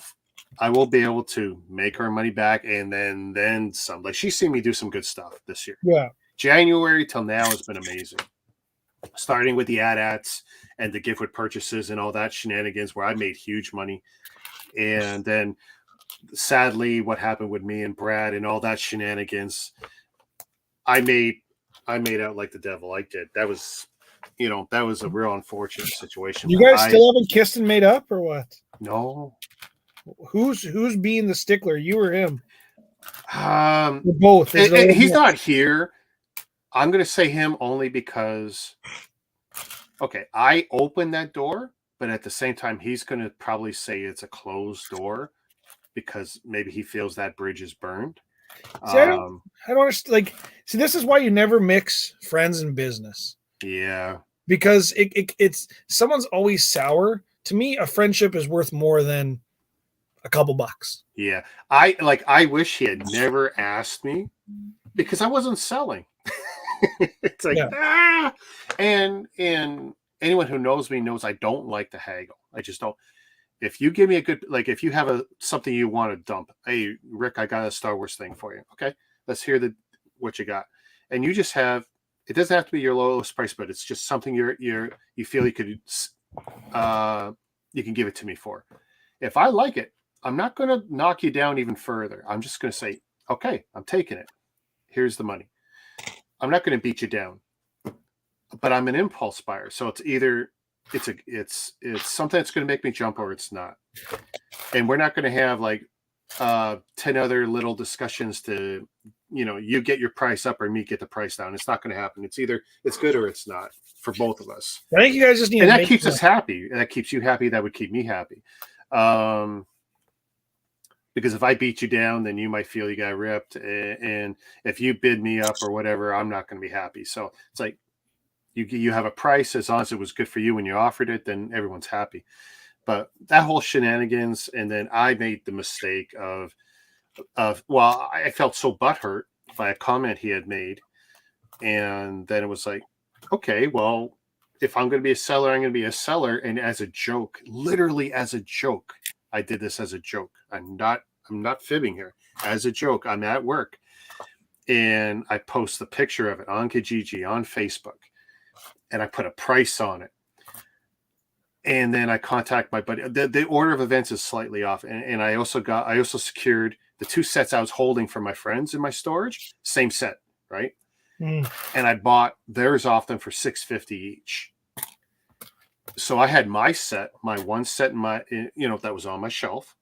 I will be able to make her money back, and then some. Like, she's seen me do some good stuff this year. Yeah. January till now has been amazing. Starting with the AT-ATs and the gift with purchases and all that shenanigans where I made huge money. And then sadly, what happened with me and Brad and all that shenanigans, I made out like the devil. I did. That was a real unfortunate situation. You guys still haven't kissed and made up, or what? No. Who's being the stickler, you or him? Or both. He's not here. I'm going to say him only because, okay, I opened that door, but at the same time, he's going to probably say it's a closed door because maybe he feels that bridge is burned. See, I don't understand. Like, see, this is why you never mix friends and business. Yeah. Because it's someone's always sour. To me, a friendship is worth more than a couple bucks. Yeah. I wish he had never asked me because I wasn't selling. It's like, and anyone who knows me knows I don't like to haggle. I just don't. If you give me a good, like, if you have something you want to dump, hey, Rick, I got a Star Wars thing for you. Okay, let's hear what you got. And you just have, it doesn't have to be your lowest price, but it's just something you feel you could, you can give it to me for. If I like it, I'm not going to knock you down even further. I'm just going to say, okay, I'm taking it. Here's the money. I'm not going to beat you down, but I'm an impulse buyer. So it's either it's something that's going to make me jump or it's not. And we're not going to have like 10 other little discussions to, you get your price up or me get the price down. It's not going to happen. It's either it's good or it's not for both of us. I think you guys just need and that keeps us happy. And that keeps you happy. That would keep me happy. Because if I beat you down, then you might feel you got ripped. And if you bid me up or whatever, I'm not going to be happy. So it's like you have a price. As long as it was good for you when you offered it, then everyone's happy. But that whole shenanigans, and then I made the mistake of I felt so butthurt by a comment he had made. And then it was like, okay, well, if I'm going to be a seller, I'm going to be a seller. And as a joke, literally as a joke, I did this as a joke. I'm not fibbing here. As a joke, I'm at work and I post the picture of it on Kijiji on Facebook and I put a price on it. And then I contact my buddy. The order of events is slightly off. And I also secured the 2 sets I was holding for my friends in my storage, same set, right? And I bought theirs off them for $650 each. So I had my set, my 1 set that was on my shelf.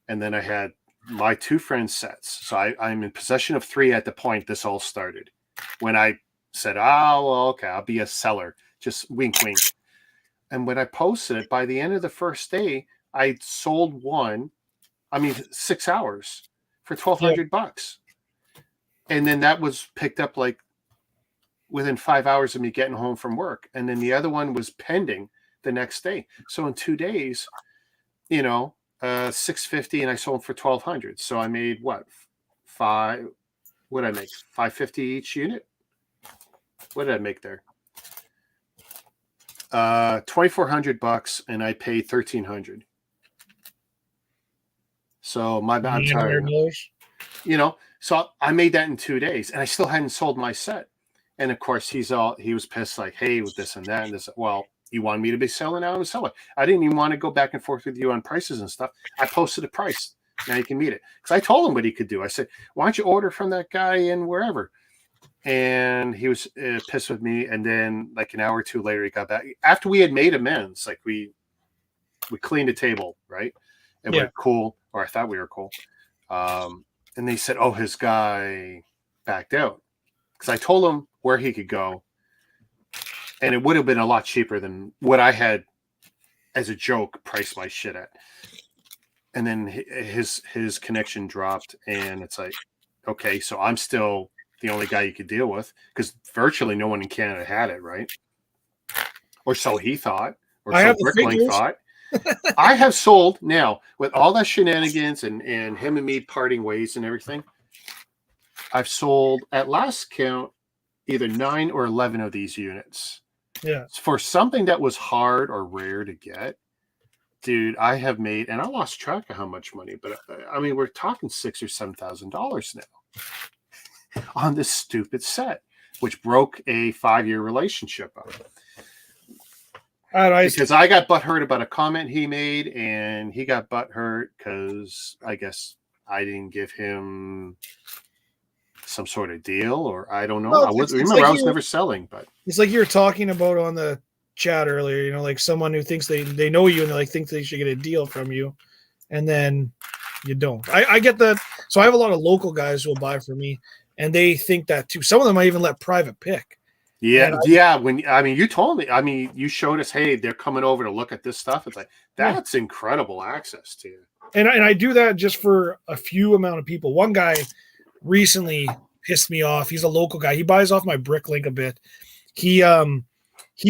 And then I had my 2 friends' sets. So I'm in possession of 3 at the point this all started. When I said, okay, I'll be a seller. Just wink, wink. And when I posted it, by the end of the first day, I sold 6 hours for $1,200. And then that was picked up like within 5 hours of me getting home from work. And then the other one was pending the next day. So in 2 days, $650 and I sold for $1,200. So I made what did I make? $550 each unit. What did I make there? $2,400 and I paid $1,300. So I'm tired. So I made that in 2 days and I still hadn't sold my set. And of course he was pissed, like, hey, with this and that and this. Well, you wanted me to be selling, now I'm a seller. I didn't even want to go back and forth with you on prices and stuff. I posted a price. Now you can meet it. Because I told him what he could do. I said, why don't you order from that guy in wherever? And he was pissed with me. And then like an hour or 2 later, he got back. After we had made amends, like we cleaned the table, right? And we're cool, or I thought we were cool. And they said, oh, his guy backed out. Because I told him where he could go. And it would have been a lot cheaper than what I had, as a joke, priced my shit at. And then his connection dropped, and it's like, okay, so I'm still the only guy you could deal with because virtually no one in Canada had it, right? Or so he thought, or so BrickLink thought. I have sold now with all that shenanigans and him and me parting ways and everything. I've sold at last count either 9 or 11 of these units. Yeah. For something that was hard or rare to get, dude, I have made, and I lost track of how much money, but I mean, we're talking $6,000 or $7,000 now on this stupid set, which broke a 5-year relationship up. Because I got butthurt about a comment he made, and he got butthurt because I guess I didn't give him some sort of deal, or I don't know. Well, I was never selling, but it's like you were talking about on the chat earlier. You know, like someone who thinks they know you and they like think they should get a deal from you, and then you don't. I get that. So I have a lot of local guys who will buy for me, and they think that too. Some of them I even let private pick. Yeah. When you told me, you showed us, hey, they're coming over to look at this stuff. It's like that's incredible access to you. And I do that just for a few amount of people. One guy recently pissed me off. He's a local guy. He buys off my BrickLink a bit. He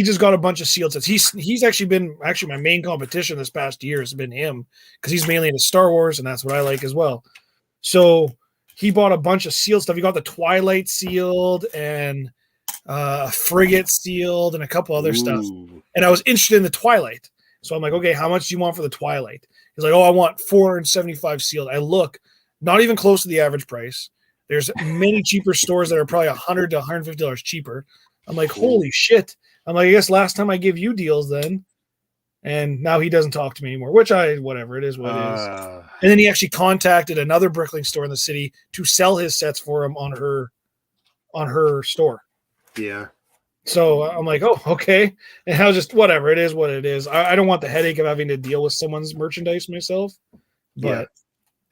just got a bunch of sealed sets. He's actually been my main competition this past year has been him because he's mainly into Star Wars and that's what I like as well. So he bought a bunch of sealed stuff. He got the Twilight sealed and Frigate sealed and a couple other stuff. And I was interested in the Twilight. So I'm like, okay, how much do you want for the Twilight? He's like, oh, I want 475 sealed. I look, not even close to the average price. There's many cheaper stores that are probably $100 to $150 cheaper. I'm like, holy shit. I'm like, I guess last time I gave you deals then. And now he doesn't talk to me anymore, whatever, it is what it is. And then he actually contacted another BrickLink store in the city to sell his sets for him on her store. Yeah. So I'm like, oh, okay. And I was just, whatever, it is what it is. I don't want the headache of having to deal with someone's merchandise myself. But,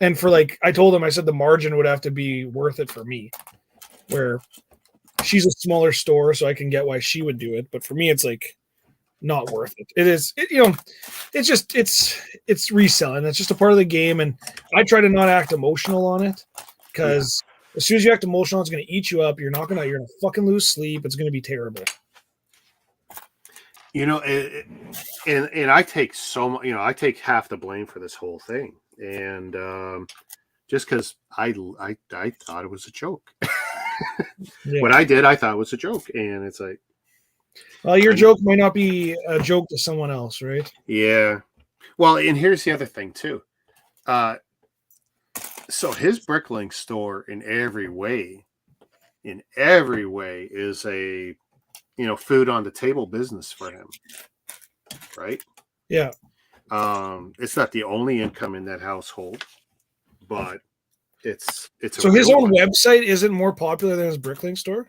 and for like, I told him, I said the margin would have to be worth it for me, where she's a smaller store, so I can get why she would do it. But for me, it's like not worth it. It's reselling. It's just a part of the game. And I try to not act emotional on it because as soon as you act emotional, it's going to eat you up. You're going to fucking lose sleep. It's going to be terrible. And I take so much, I take half the blame for this whole thing. And just because I thought it was a joke. What I did, I thought was a joke. And it's like, well, your joke might not be a joke to someone else, right? Yeah. Well, and here's the other thing too. So his BrickLink store in every way is a, food on the table business for him. Right? Yeah. It's not the only income in that household, but it's so his own website isn't more popular than his BrickLink store?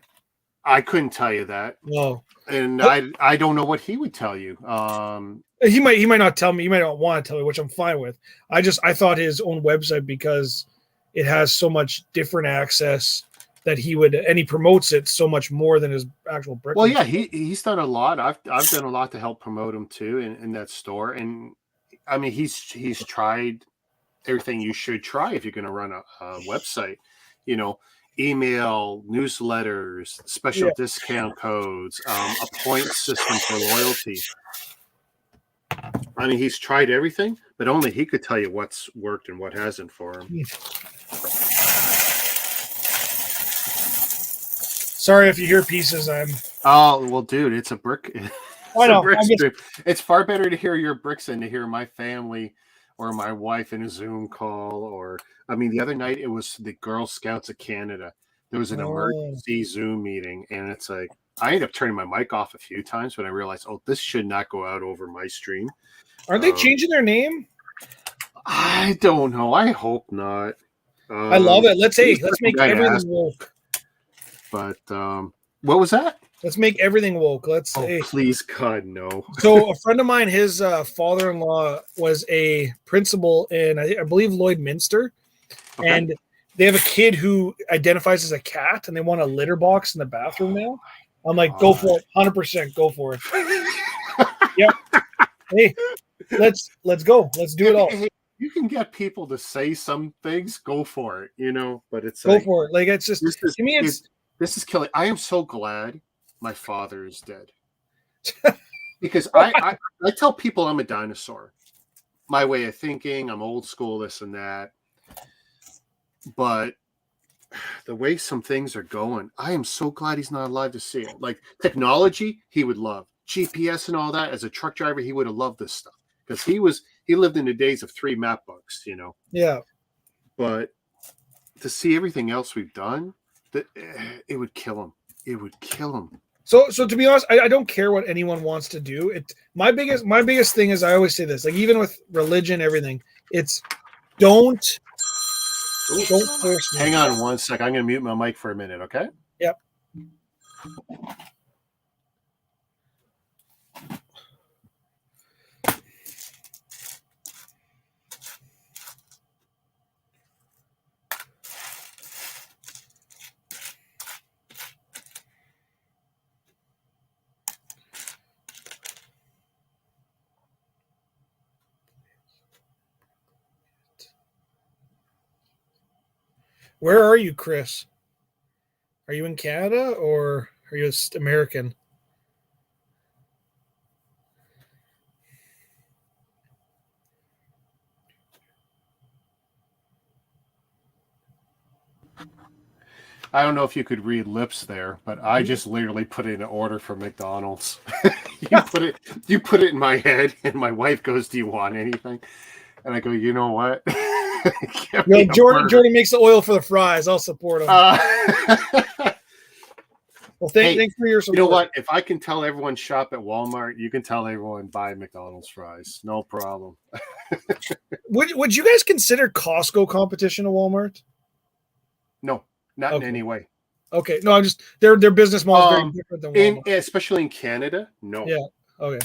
I couldn't tell you that. No. And I don't know what he would tell you. He might not tell me. He might not want to tell me, which I'm fine with. I thought his own website, because it has so much different access that he would, and he promotes it so much more than his actual BrickLink. Well, yeah, he's done a lot. I've done a lot to help promote him too in that store. And I mean, he's tried everything you should try if you're going to run a website, email, newsletters, special discount codes, a point system for loyalty. I mean, he's tried everything, but only he could tell you what's worked and what hasn't for him. Sorry if you hear pieces. Oh, well, dude, it's a brick. Stream. It's far better to hear your bricks than to hear my family or my wife in a Zoom call. Or, I mean, the other night it was the Girl Scouts of Canada. There was an emergency Zoom meeting, and it's like, I ended up turning my mic off a few times when I realized, this should not go out over my stream. Aren't they changing their name? I don't know. I hope not. I love it. Let's make everything woke. But what was that? Let's make everything woke. Please, God, no. So a friend of mine, his father-in-law was a principal in, I believe, Lloydminster. Okay. And they have a kid who identifies as a cat, and they want a litter box in the bathroom now. I'm like, go for it. 100% go for it. Yep. Hey, let's go. Let's do it all. Hey, you can get people to say some things, go for it, but it's go for it. Like, it's just, to me, this is killing. I am so glad my father is dead. Because I tell people I'm a dinosaur. My way of thinking, I'm old school, this and that. But the way some things are going, I am so glad he's not alive to see it. Like technology, he would love GPS and all that. As a truck driver, he would have loved this stuff because he was he lived in the days of 3 map books, you know. Yeah. But to see everything else we've done, it would kill him. It would kill him. So to be honest, I don't care what anyone wants to do. My biggest thing is, I always say this, like even with religion, everything, it's don't force me. Hang on one sec. I'm going to mute my mic for a minute, okay? Yep. Where are you, Chris? Are you in Canada or are you American? I don't know if you could read lips there, but I just literally put in an order for McDonald's. you put it in my head, and my wife goes, "Do you want anything?" And I go, "You know what? No, Jordan makes the oil for the fries. I'll support him. Well, thanks for your support. You know what? If I can tell everyone shop at Walmart, you can tell everyone buy McDonald's fries. No problem. Would you guys consider Costco competition to Walmart? No, not in any way. Okay, no, I'm just their business model is very different than Walmart. Especially in Canada. No. Yeah. Okay.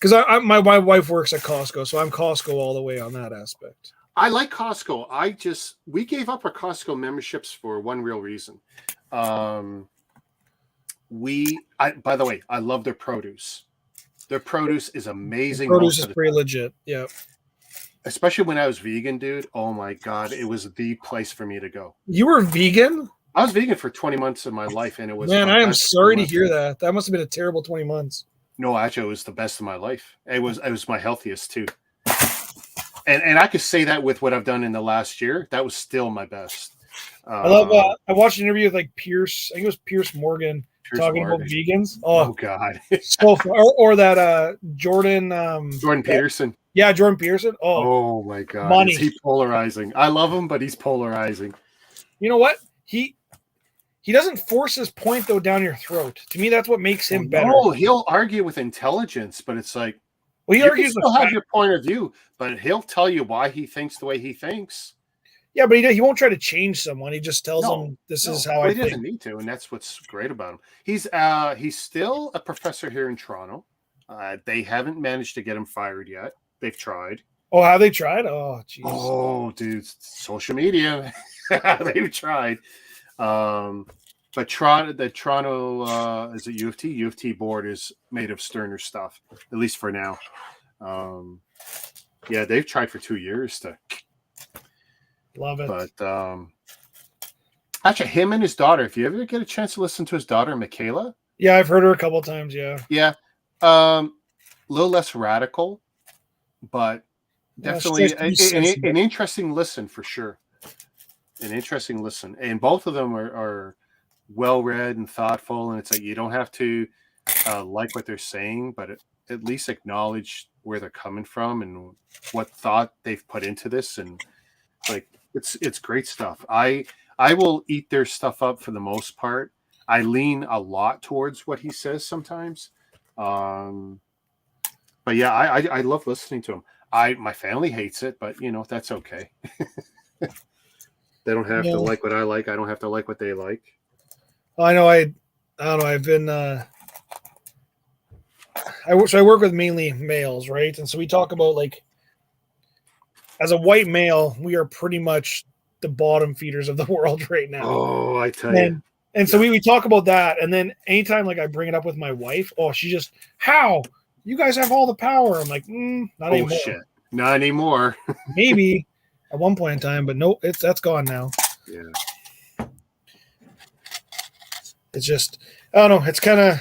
Because my wife works at Costco, so I'm Costco all the way on that aspect. I like Costco. We gave up our Costco memberships for one real reason. By the way, I love their produce. Their produce is amazing. Produce is pretty legit. Yeah. Especially when I was vegan, dude. Oh my God. It was the place for me to go. You were vegan? I was vegan for 20 months of my life, and it was. Man, I am sorry to hear that. That must have been a terrible 20 months. No, actually, it was the best of my life. It was my healthiest too. And I could say that with what I've done in the last year, that was still my best. I love. I watched an interview with like Pierce. I think it was Pierce Morgan talking about vegans. Oh God! So or that Jordan. Jordan Peterson. Yeah, Jordan Peterson. Oh my God! Money. Is he polarizing? I love him, but he's polarizing. You know what? He doesn't force his point though down your throat. To me, that's what makes him better. No, he'll argue with intelligence, but it's like. Well, he argues still have your point of view, but he'll tell you why he thinks the way he thinks. Yeah, but he won't try to change someone. He just tells them this is how I think. He doesn't need to, and that's what's great about him. He's still a professor here in Toronto. They haven't managed to get him fired yet. They've tried. Oh, have they tried? Oh, jeez. Oh, dude, social media. They've tried. But the Toronto is it U of T? U of T board is made of sterner stuff, at least for now. Yeah, they've tried for 2 years to love it. But actually, him and his daughter. If you ever get a chance to listen to his daughter, Michaela. Yeah, I've heard her a couple of times. Yeah. Yeah, a little less radical, but definitely an interesting listen for sure. An interesting listen, and both of them are well read and thoughtful, and it's like you don't have to like what they're saying, but at least acknowledge where they're coming from and what thought they've put into this, and like it's great stuff. I will eat their stuff up for the most part. I lean a lot towards what he says sometimes, but yeah, I love listening to him. My family hates it, but that's okay. They don't have to like what I like. I don't have to like what they like. I know. I don't know. I've been. I work with mainly males, right? And so we talk about like, as a white male, we are pretty much the bottom feeders of the world right now. Oh, I tell you. And so we talk about that, and then anytime like I bring it up with my wife, she just how you guys have all the power. I'm like, not anymore. Shit, not anymore. Maybe at one point in time, but nope, that's gone now. Yeah. It's just, I don't know. It's kind of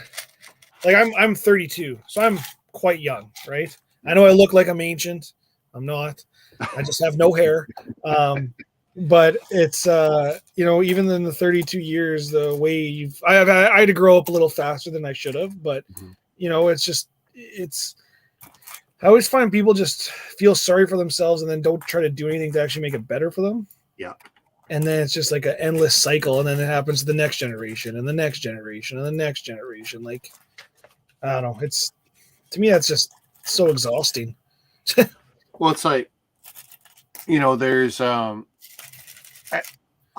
like I'm 32, so I'm quite young, right? I know I look like I'm ancient. I'm not. I just have no hair. But it's even in the 32 years, the way I had to grow up a little faster than I should have. But it's just I always find people just feel sorry for themselves and then don't try to do anything to actually make it better for them. Yeah. And then it's just like an endless cycle, and then it happens to the next generation and the next generation and the next generation. Like, I don't know. It's, to me, that's just so exhausting. Well, it's like, you know, there's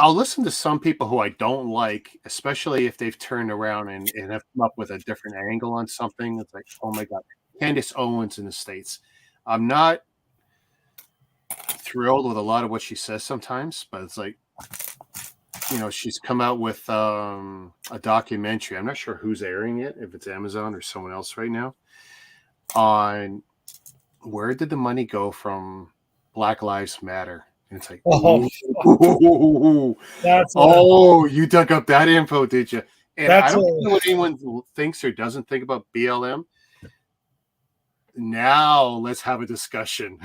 I'll listen to some people who I don't like, especially if they've turned around and have come up with a different angle on something. It's like, oh my God, Candace Owens in the States. I'm not thrilled with a lot of what she says sometimes, but it's like, you know, she's come out with a documentary. I'm not sure who's airing it, if it's Amazon or someone else right now, on where did the money go from Black Lives Matter. And it's like, you dug up that info, did you? And I don't know what anyone thinks or doesn't think about BLM. Now let's have a discussion.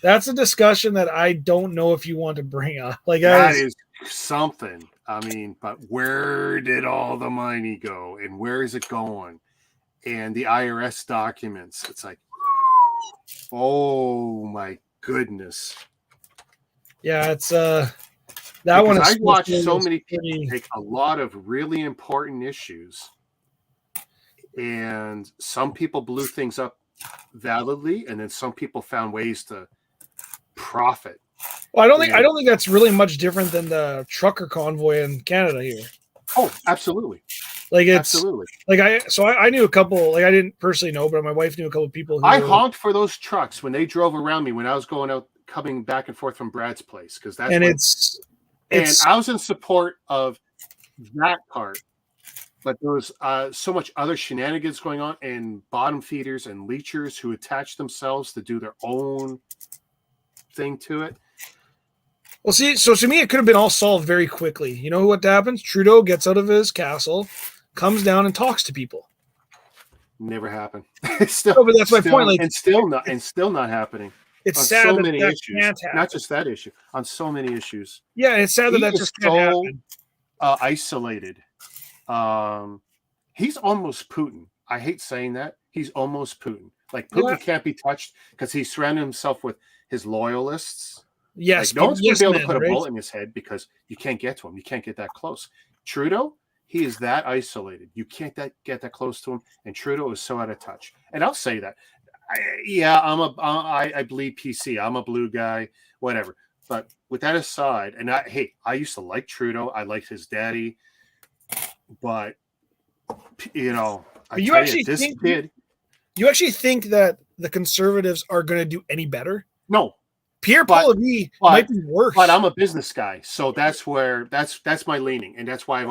That's a discussion that I don't know if you want to bring up. Like, that is something. I mean, but where did all the money go, and where is it going? And the IRS documents. It's like, oh my goodness. Yeah, it's that one. I watch so many people take a lot of really important issues, and some people blew things up validly, and then some people found ways to profit. Well, I don't think that's really much different than the trucker convoy in Canada here. Oh, absolutely. Like, it's absolutely like I knew a couple, like I didn't personally know, but my wife knew a couple of people who I honked for those trucks when they drove around me when I was going out, coming back and forth from Brad's place, because that's I was in support of that part, but there was so much other shenanigans going on, and bottom feeders and leechers who attach themselves to do their own thing to it. Well, see, so to me, it could have been all solved very quickly. You know what happens? Trudeau gets out of his castle, comes down and talks to people. Never happened. But that's my point. Like, and still not happening. It's on sad so that many that issues, can't happen. not just that issue, on so many issues. Yeah, it's sad that just can't happen. Isolated. He's almost Putin. I hate saying that. He's almost Putin. Like, Putin can't be touched because he's surrounded himself with his loyalists. Yes, like, no one's going to be able to put a bullet in his head because you can't get to him. You can't get that close. Trudeau, he is that isolated. You can't get that close to him, and Trudeau is so out of touch. And I'll say that. I bleed PC. I'm a blue guy, whatever. But with that aside, and I used to like Trudeau. I liked his daddy, but you actually think that the Conservatives are going to do any better? No. Pierre Poilievre might be worse. But I'm a business guy, so that's my leaning, and that's why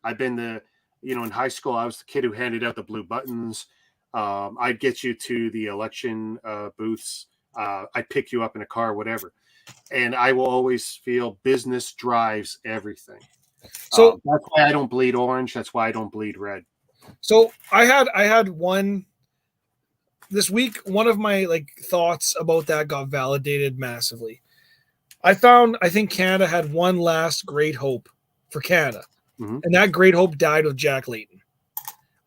I've been in high school I was the kid who handed out the blue buttons. I'd get you to the election booths. I'd pick you up in a car, whatever. And I will always feel business drives everything. So that's why I don't bleed orange. That's why I don't bleed red. So I had one this week. One of my thoughts about that got validated massively. I think Canada had one last great hope for Canada, and that great hope died with Jack Layton.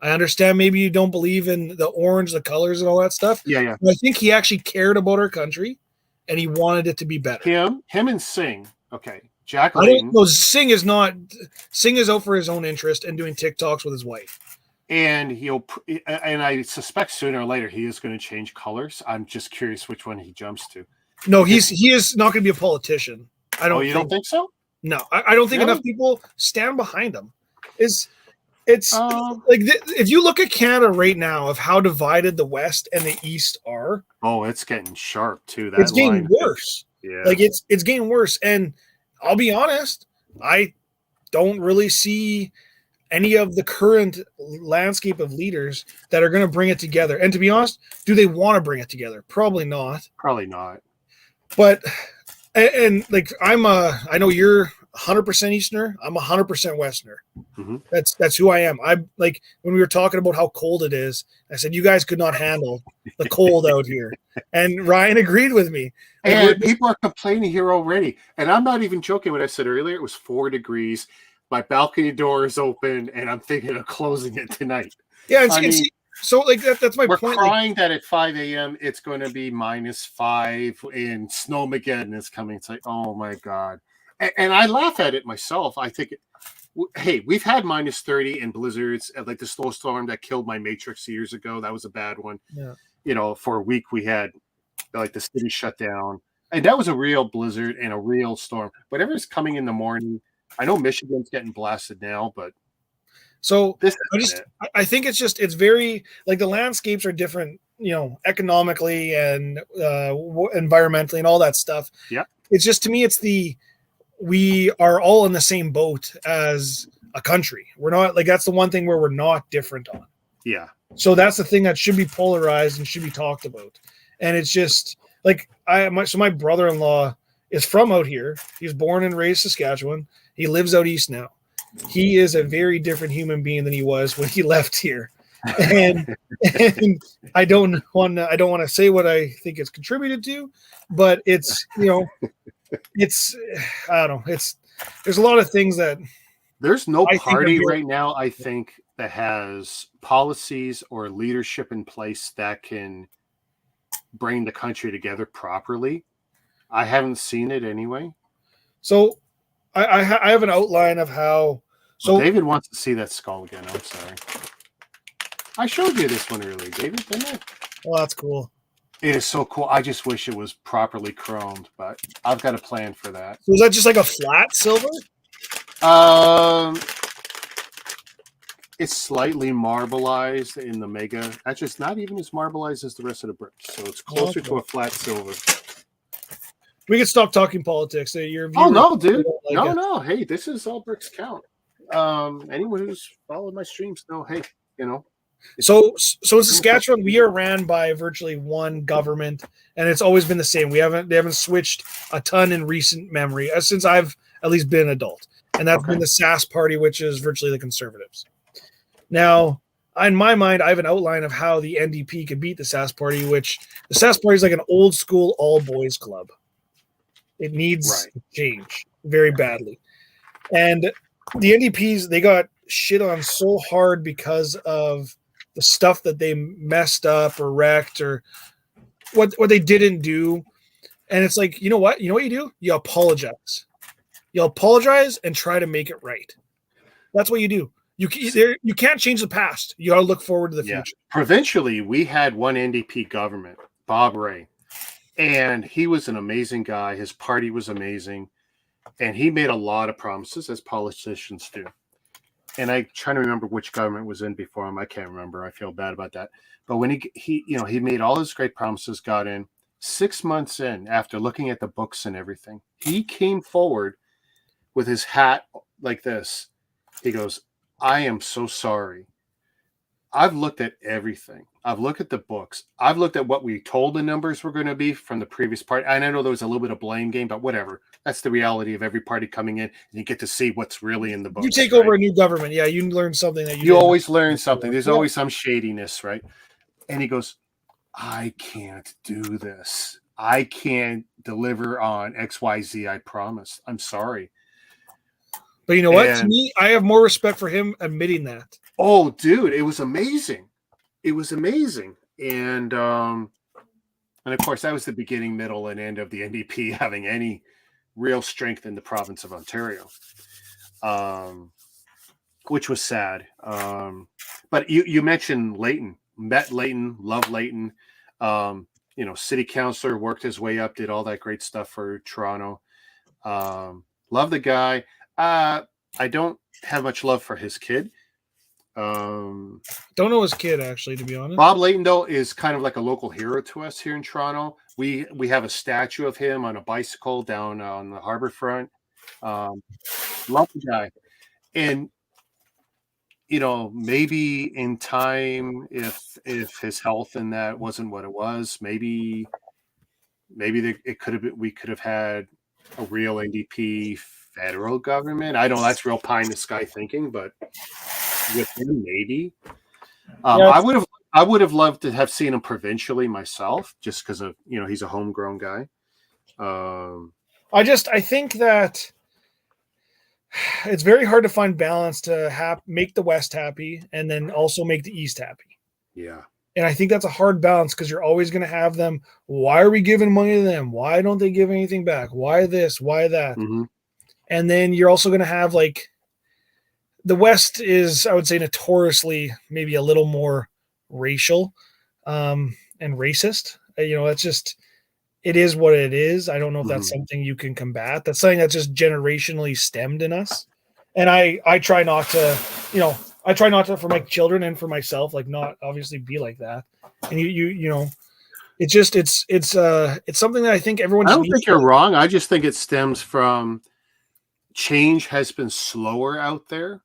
I understand maybe you don't believe in the orange, the colors, and all that stuff. Yeah. But I think he actually cared about our country, and he wanted it to be better. Him and Singh. Okay, Jack Layton. Singh is out for his own interest and doing TikToks with his wife. And I suspect sooner or later he is going to change colors. I'm just curious which one he jumps to. No, he is not going to be a politician. Don't think so? No, I don't think enough people stand behind him. If you look at Canada right now of how divided the West and the East are. Oh, it's getting sharp too. It's getting worse. Yeah. It's getting worse. And I'll be honest, I don't really see any of the current landscape of leaders that are going to bring it together. And to be honest, do they want to bring it together? Probably not. But I know you're 100% Easterner. I'm 100% Westerner. Mm-hmm. That's who I am. I when we were talking about how cold it is, I said you guys could not handle the cold out here, and Ryan agreed with me. And people are complaining here already, and I'm not even joking. When I said earlier, it was 4 degrees. My balcony door is open, and I'm thinking of closing it tonight. Yeah, So like that's my We're point. Like, crying that at 5 a.m. it's going to be -5 and Snowmageddon is coming. It's like, oh my God. And I laugh at it myself. I think, hey, we've had -30 and blizzards, like the snowstorm that killed my Matrix years ago. That was a bad one. yeah. You know, for a week we had like the city shut down. And that was a real blizzard and a real storm. Whatever's coming in the morning, I know Michigan's getting blasted now, but So this I is just it. I think it's very like the landscapes are different, economically and environmentally and all that stuff. Yep. It's just, to me, we are all in the same boat as a country. We're not, like, that's the one thing where we're not different on. Yeah. So that's the thing that should be polarized and should be talked about. And it's just like my brother-in-law is from out here. He was born and raised Saskatchewan. He lives out east now. He is a very different human being than he was when he left here. And I don't want to say what I think it's contributed to, but it's, it's, I don't know. There's a lot of things that there's no I think party I'm right now, I think, that has policies or leadership in place that can bring the country together properly. I haven't seen it anyway. So I have an outline of how. So Well, David wants to see that skull again. I'm sorry. I showed you this one earlier, David, didn't I? well, that's cool. It is so cool. I just wish it was properly chromed, but I've got a plan for that. So is that just like a flat silver? It's slightly marbleized in the mega. Actually, it's not even as marbleized as the rest of the bricks, so it's closer to a flat silver. We can stop talking politics. Oh no, dude! Like No. Hey, this is all bricks count. Anyone who's followed my streams know. Hey, So in Saskatchewan, we are ran by virtually one government, and it's always been the same. They haven't switched a ton in recent memory since I've at least been an adult, and that's been the SAS party, which is virtually the Conservatives. Now, in my mind, I have an outline of how the NDP could beat the SAS party, which the SAS party is like an old school all boys club. It needs change very badly. And the NDPs, they got shit on so hard because of the stuff that they messed up or wrecked or what they didn't do. And it's like, you know what you do? You apologize. You apologize and try to make it right. That's what you do. You can't change the past. You got to look forward to the future. Provincially, we had one NDP government, Bob Ray, and he was an amazing guy. His party was amazing, and he made a lot of promises, as politicians do. And I trying to remember which government was in before him. I can't remember. I feel bad about that. But when he made all his great promises, got in 6 months in after looking at the books and everything, he came forward with his hat like this. He goes, I am so sorry. I've looked at everything. I've looked at the books. I've looked at what we told the numbers were going to be from the previous party. And I know there was a little bit of blame game, but whatever. That's the reality of every party coming in, and you get to see what's really in the books. You take over a new government. Yeah, you learn something that you always learn something. There's always some shadiness, right? And he goes, I can't do this. I can't deliver on XYZ. I promise. I'm sorry. But you know what? To me, I have more respect for him admitting that. Oh, dude, it was amazing. It was amazing. And of course, that was the beginning, middle, and end of the NDP having any real strength in the province of Ontario, which was sad. But you mentioned Layton. Met Layton, love Layton. City councilor, worked his way up, did all that great stuff for Toronto. Love the guy. I don't have much love for his kid. Don't know his kid, actually, to be honest. Bob Layton, though, is kind of like a local hero to us here in Toronto. We have a statue of him on a bicycle down on the harbor front. Love the guy. And, maybe in time, if his health and that wasn't what it was, maybe it could have been, we could have had a real NDP federal government. I know that's real pie in the sky thinking, but with him, maybe. I would have loved to have seen him provincially myself, just because of he's a homegrown guy. I think that it's very hard to find balance to make the West happy and then also make the East happy. Yeah. And I think that's a hard balance because you're always going to have them. Why are we giving money to them? Why don't they give anything back? Why this? Why that? Mm-hmm. And then you're also going to have like the West is, I would say, notoriously maybe a little more racial and racist. That's just, it is what it is. I don't know if that's something you can combat. That's something that's just generationally stemmed in us. And I try not to, I try not to, for my children and for myself, like not obviously be like that. And it's just, it's something that I think everyone. I don't think you're wrong. I just think it stems from change has been slower out there.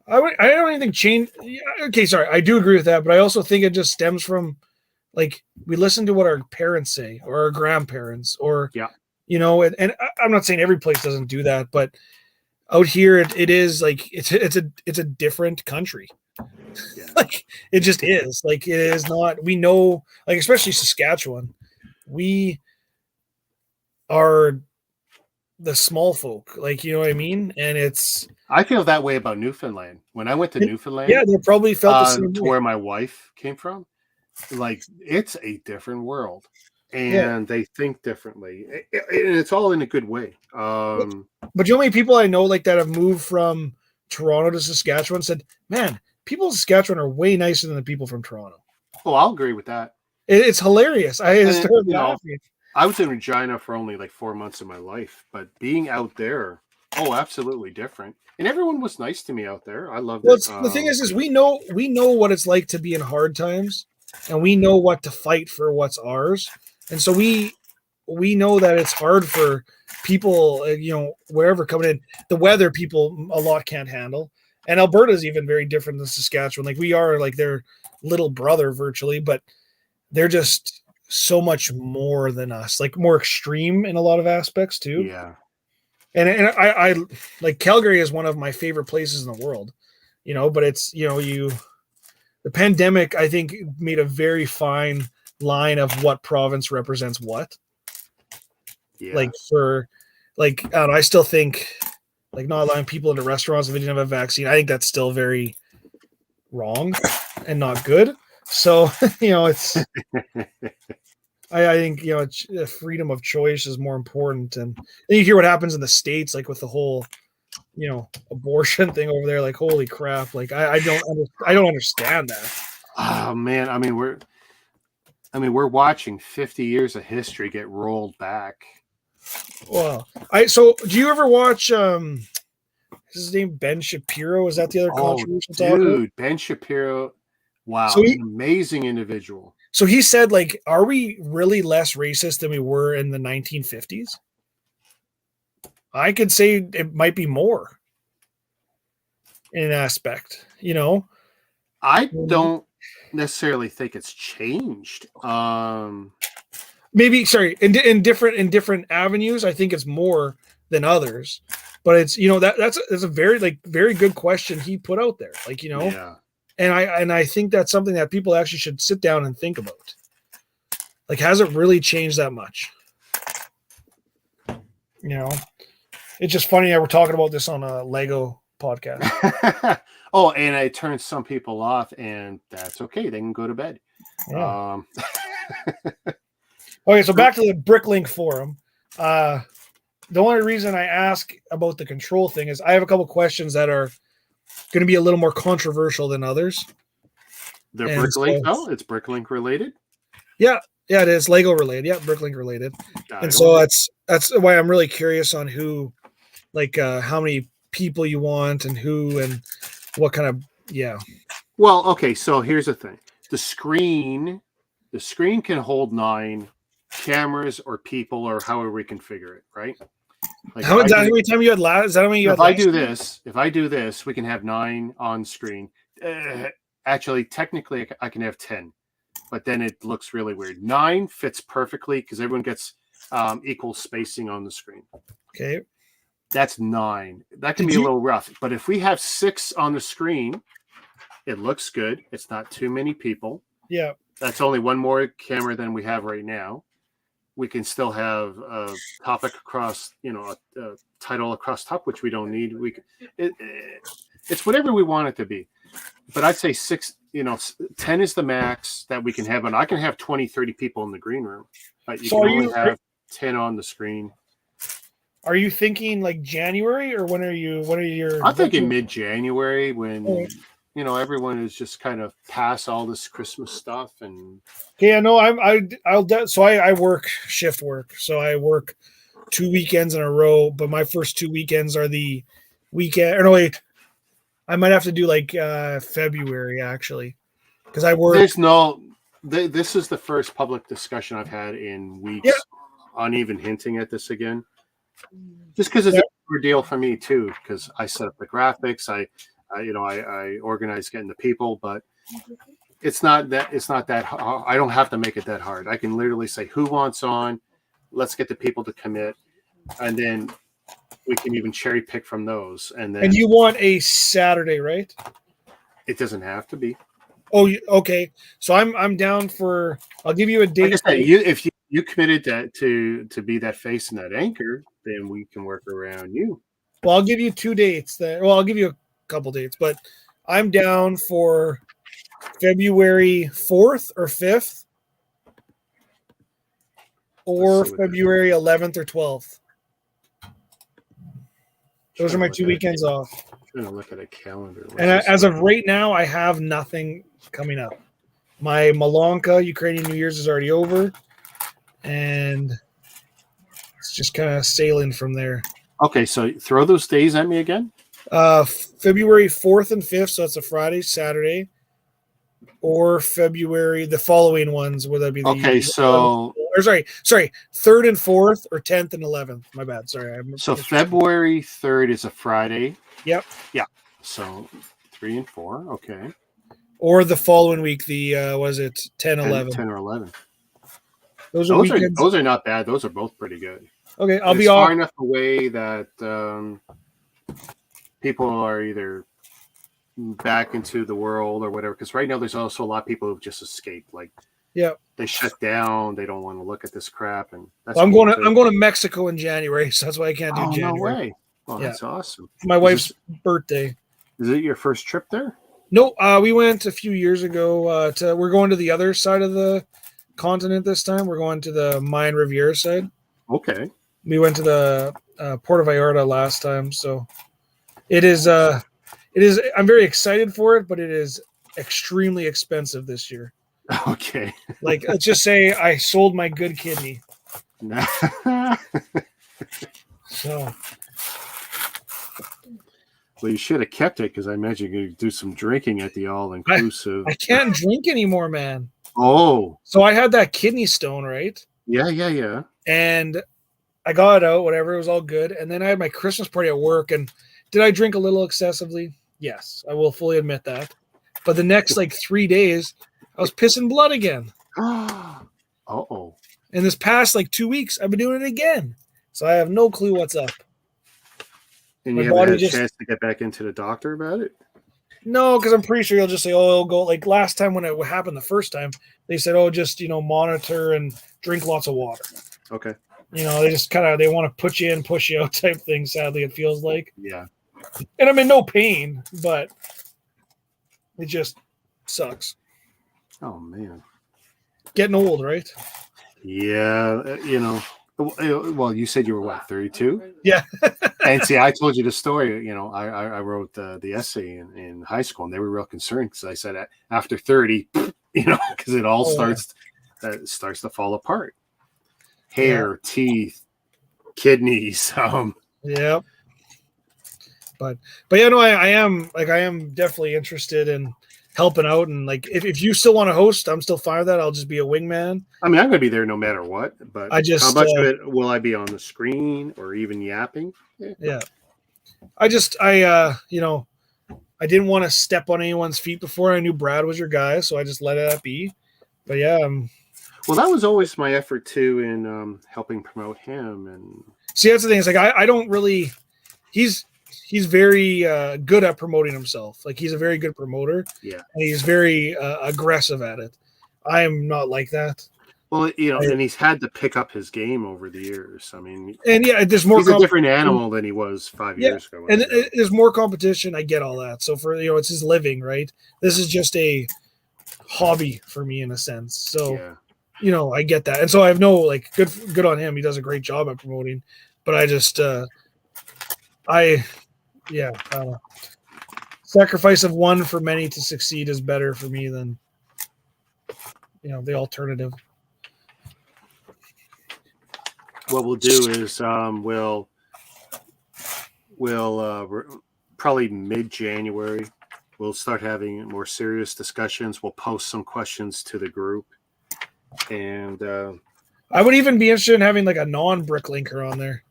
I don't even think change. Yeah, okay, sorry, I do agree with that, but I also think it just stems from like we listen to what our parents say or our grandparents or and I'm not saying every place doesn't do that, but out here it is like it's a different country. Yeah. Like it just is. Like it is not. We know, like especially Saskatchewan, we are the small folk. Like you know what I mean, and it's. I feel that way about Newfoundland. When I went to Newfoundland, yeah, they probably felt the same to way. where my wife came from. Like it's a different world, and they think differently, and it's all in a good way. But you know how many people I know like that have moved from Toronto to Saskatchewan said, "Man, people in Saskatchewan are way nicer than the people from Toronto." Oh, I'll agree with that. It's hilarious. I started laughing. I was in Regina for only like 4 months of my life, but being out there, absolutely different. And everyone was nice to me out there. I loved it. The thing is we know what it's like to be in hard times, and we know what to fight for what's ours. And so we know that it's hard for people, wherever coming in. The weather people a lot can't handle. And Alberta is even very different than Saskatchewan. Like we are like their little brother virtually, but they're just so much more than us, like more extreme in a lot of aspects too. Yeah. And I like Calgary is one of my favorite places in the world, but it's, the pandemic, I think, made a very fine line of what province represents what. Yeah. I still think like not allowing people into restaurants if they didn't have a vaccine. I think that's still very wrong and not good. So, it's, I think, freedom of choice is more important. And then you hear what happens in the States, like with the whole, abortion thing over there, like, holy crap. Like, I don't understand that. Oh man. I mean, we're watching 50 years of history get rolled back. Well, so do you ever watch, is his name Ben Shapiro? Is that the other controversial talker? Dude, Ben Shapiro. Wow. So an amazing individual. So he said, like, are we really less racist than we were in the 1950s? I could say it might be more in an aspect, I don't necessarily think it's changed. Maybe, sorry, in different avenues, I think it's more than others. But it's, that's a very, very good question he put out there. Like, Yeah. And I think that's something that people actually should sit down and think about. Like, has it really changed that much? It's just funny that we're talking about this on a Lego podcast. And I turned some people off, and that's okay. They can go to bed. Yeah. Okay, so back to the BrickLink forum. The only reason I ask about the control thing is I have a couple questions that are going to be a little more controversial than others. They're BrickLink, though? It's BrickLink related? Yeah, it is Lego related. Yeah, BrickLink related. And so that's why I'm really curious on who, like, how many people you want and who and what kind of, yeah. Well, okay, so here's the thing. The screen can hold 9 cameras or people or however we configure it, right? Like how many time you had last? Is that how many you had? If I do this, we can have 9 on screen. Actually, technically, I can have 10, but then it looks really weird. 9 fits perfectly because everyone gets equal spacing on the screen. Okay, that's 9. That can be a little rough, but if we have 6 on the screen, it looks good. It's not too many people. Yeah, that's only one more camera than we have right now. We can still have a topic across, a title across top, which we don't need. It's whatever we want it to be. But I'd say 6 10 is the max that we can have, and I can have 20, 30 people in the green room, but you So can only have 10 on the screen. Are you thinking like January, or when are your? I'm thinking mid-January when Right. everyone is just kind of past all this Christmas stuff, and Yeah, no, I work shift work, so I work 2 weekends in a row. But my first 2 weekends are the weekend. Or no, wait, I might have to do like February actually, because I work. there's no. This is the first public discussion I've had in weeks on even hinting at this again. Just because it's a deal for me too, because I set up the graphics, I organize getting the people, but it's not that hard. I don't have to make it that hard. I can literally say who wants on, let's get the people to commit, and then we can even cherry pick from those. And then You want a Saturday, right? it doesn't have to be. Oh, okay. So I'm down for. I'll give you a date. Like I said, if you committed that to be that face and that anchor, then we can work around you. Well, I'll give you 2 dates. I'll give you a couple dates, but I'm down for February 4th or 5th, or February 11th or 12th. Those are my 2 weekends off. I'm trying to look at a calendar. And as of right now, I have nothing coming up. My Malonka Ukrainian New Year's is already over, and it's just kind of sailing from there. Okay, so throw those days at me again. February 4th and 5th, so that's a Friday, Saturday, or February, the following ones, would that be? Okay, so... Or sorry, 3rd and 4th, or 10th and 11th. My bad, sorry. So February 3rd is a Friday. Yep. Yeah, so 3 and 4, okay. Or the following week, the, was it 10, 11? 10 or 11. Those are weekends. Those are not bad. Those are both pretty good. Okay, I'll be far off. enough away that people are either back into the world or whatever. Because right now there's also a lot of people who've just escaped. Like, they shut down. They don't want to look at this crap. And that's I'm going to Mexico in January, so that's why I can't do January. No way! Oh, that's awesome. It's my wife's birthday. Is it your first trip there? No, we went a few years ago. We're going to the other side of the continent this time. We're going to the Mayan Riviera side. Okay. We went to the Puerto Vallarta last time, so it is. I'm very excited for it, but it is extremely expensive this year. Okay. Like, let's just say I sold my good kidney. So. Well, you should have kept it because I imagine you could do some drinking at the all-inclusive. I can't drink anymore, man. Oh. So I had that kidney stone, right? Yeah. And I got it out, whatever. It was all good. And then I had my Christmas party at work. And did I drink a little excessively? Yes, I will fully admit that. But the next 3 days, I was pissing blood again. Uh-oh. And this past 2 weeks, I've been doing it again. So I have no clue what's up. And you haven't had a chance to get back into the doctor about it? No, because I'm pretty sure you'll just say, it'll go. Like last time when it happened the first time, they said, just, monitor and drink lots of water. Okay. They just they want to put you in, push you out type thing, sadly, it feels like. Yeah. And I'm in no pain, but it just sucks. Oh, man. Getting old, right? Yeah. Well, you said you were what, 32? Yeah. And see, I told you the story. I wrote the essay in high school, and they were real concerned because I said after 30, because it all starts to fall apart. Hair, teeth, kidneys. Yeah. But yeah, no, I am definitely interested in helping out, and if you still want to host, I'm still fine with that. I'll just be a wingman. I mean, I'm going to be there no matter what. But how much of it will I be on the screen or even yapping? Yeah. I didn't want to step on anyone's feet before. I knew Brad was your guy, so I just let it be. But yeah. Well, that was always my effort too in helping promote him. And see, that's the thing. It's I don't really. He's very good at promoting himself. He's a very good promoter. Yeah. And he's very aggressive at it. I am not like that. Well, and he's had to pick up his game over the years. I mean, and there's more. He's a different animal than he was 5 years ago. And there's more competition. I get all that. So for it's his living, right? This is just a hobby for me in a sense. So Yeah. you know, I get that, and so I have no like good on him. He does a great job at promoting, but I just I don't know. Sacrifice of one for many to succeed is better for me than the alternative. What we'll do is we'll probably mid-January we'll start having more serious discussions. We'll post some questions to the group, and I would even be interested in having like a non-BrickLinker on there.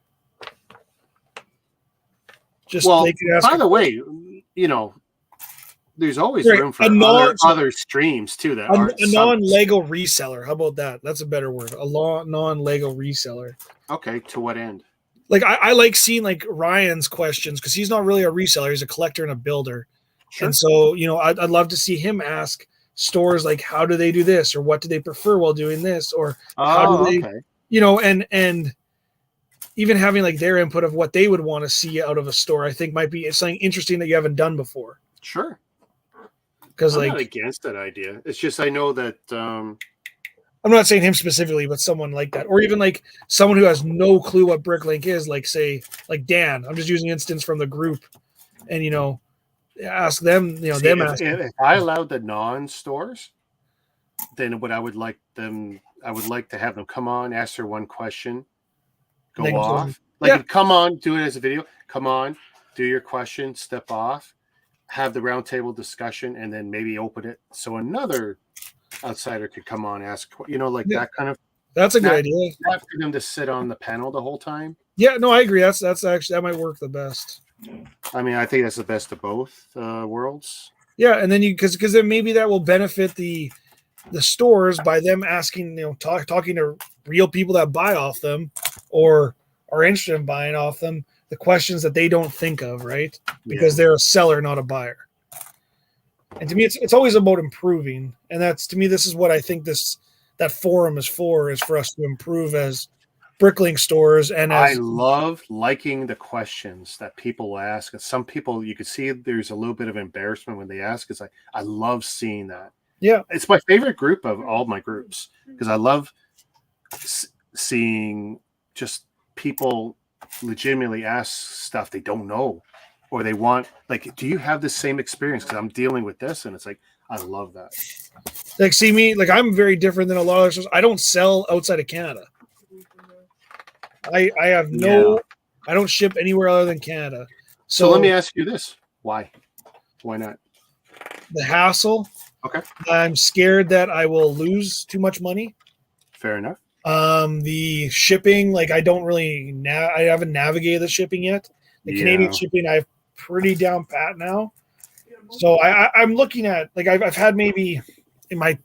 Just well, they could ask by the way, there's always Right, room for a other streams too that aren't a non-Lego reseller. How about that? That's a better word. A non-Lego reseller. Okay, to what end? Like I like seeing like Ryan's questions because he's not really a reseller. He's a collector and a builder. Sure. And so, I'd love to see him ask stores like, how do they do this? Or what do they prefer while doing this? Or how do they, okay. And even having like their input of what they would want to see out of a store, I think might be something interesting that you haven't done before. Sure. Because I'm not against that idea. It's just I know that I'm not saying him specifically, but someone like that, or even like someone who has no clue what BrickLink is, like say like Dan. I'm just using instance from the group, and ask them. If I allowed the non-stores, then what I would like to have them come on, ask their one question, go off. Come on, do it as a video. Come on, do your question, step off, have the roundtable discussion, and then maybe open it so another outsider could come on, ask, that kind of. That's a good idea. Not for them to sit on the panel the whole time. Yeah, no, I agree. That's actually that might work the best. I mean, I think that's the best of both worlds. Yeah, and then because then maybe that will benefit the stores by them asking, talking to real people that buy off them or are interested in buying off them the questions that they don't think of, right? Because they're a seller, not a buyer. And to me, it's always about improving, and that's to me this is what I think that forum is for us to improve as BrickLink stores. And I love liking the questions that people ask. And some people, you can see there's a little bit of embarrassment when they ask. It's like, I love seeing that. Yeah. It's my favorite group of all my groups because I love seeing just people legitimately ask stuff they don't know or they want, like, do you have the same experience? Because I'm dealing with this. And it's like, I love that. Like, see me, like I'm very different than a lot of stores. I don't sell outside of Canada. I have I don't ship anywhere other than Canada. So let me ask you this. Why? Why not? The hassle. Okay. I'm scared that I will lose too much money. Fair enough. The shipping, like I don't really I haven't navigated the shipping yet. The Canadian shipping I've pretty down pat now. So I'm looking at like I've had maybe in my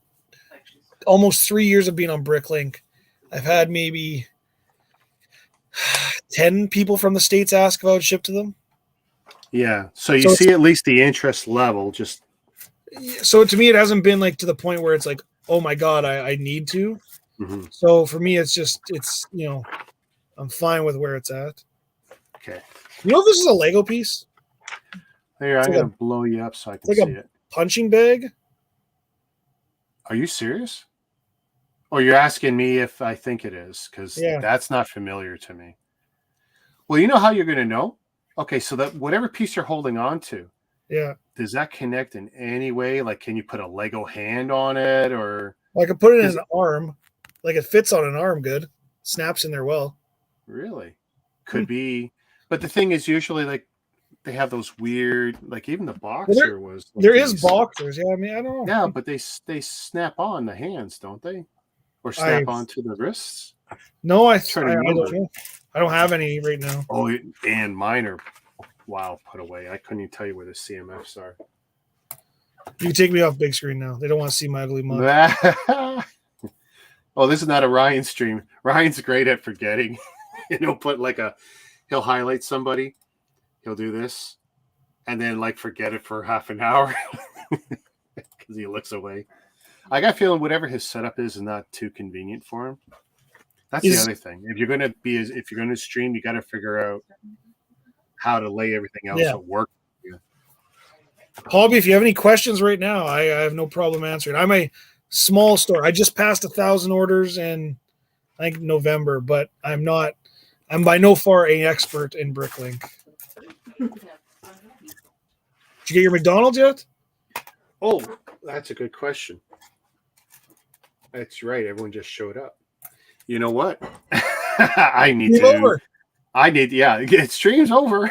almost 3 years of being on BrickLink, I've had maybe 10 people from the States ask if I would ship to them. Yeah. So you see at least the interest level just. So to me, it hasn't been like to the point where it's like, oh my God, I need to. Mm-hmm. So for me, it's I'm fine with where it's at. Okay. You know, if this is a Lego piece. Here, I'm going to blow you up so I can see it. Punching bag. Are you serious? Oh, you're asking me if I think it is, because that's not familiar to me. Well, you know how you're going to know? Okay, so that whatever piece you're holding on to, does that connect in any way? Like, can you put a Lego hand on it, or? Well, I could put it in an arm. Like, it fits on an arm good. Snaps in there well. Really? Could be. But the thing is, usually, like, they have those weird, like, even the boxer was. Like there is boxers, yeah. I mean, I don't know. Yeah, but they snap on the hands, don't they? Or snap onto the wrists? No, I don't have any right now. Oh, and mine are put away. I couldn't even tell you where the CMFs are. You can take me off big screen now. They don't want to see my ugly mug. Oh, this is not a Ryan stream. Ryan's great at forgetting. He'll put he'll highlight somebody. He'll do this and then forget it for half an hour because he looks away. I got a feeling whatever his setup is not too convenient for him. That's the other thing. If you're going to stream, you got to figure out how to lay everything else to work. Hobby, if you have any questions right now, I have no problem answering. I'm a small store. I just passed 1,000 orders in, I think, November, but I'm by no far an expert in BrickLink. Did you get your McDonald's yet? Oh, that's a good question. That's right. Everyone just showed up. You know what? I need Game to. over. It stream's over.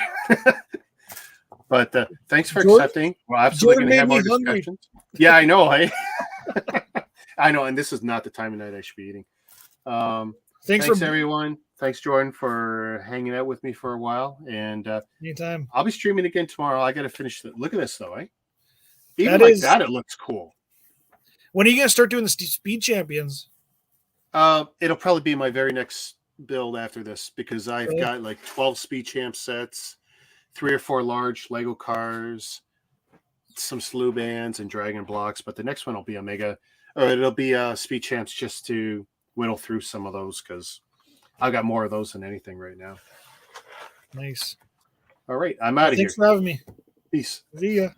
But thanks for Jordan- accepting. We're absolutely Jordan going to have made more me hungry. discussions. Yeah, I know. I know. And this is not the time of night I should be eating. Thanks, everyone. Thanks, Jordan, for hanging out with me for a while. And Anytime. I'll be streaming again tomorrow. I got to finish it. Look at this, though, eh? Even that, it looks cool. When are you going to start doing the Speed Champions? It'll probably be my very next build after this because I've got like 12 Speed Champ sets, 3 or 4 large Lego cars, some slew bands and dragon blocks. But the next one will be it'll be Speed Champs just to whittle through some of those because I've got more of those than anything right now. Nice. All right, I'm out of here. Thanks for having me. Peace. See ya.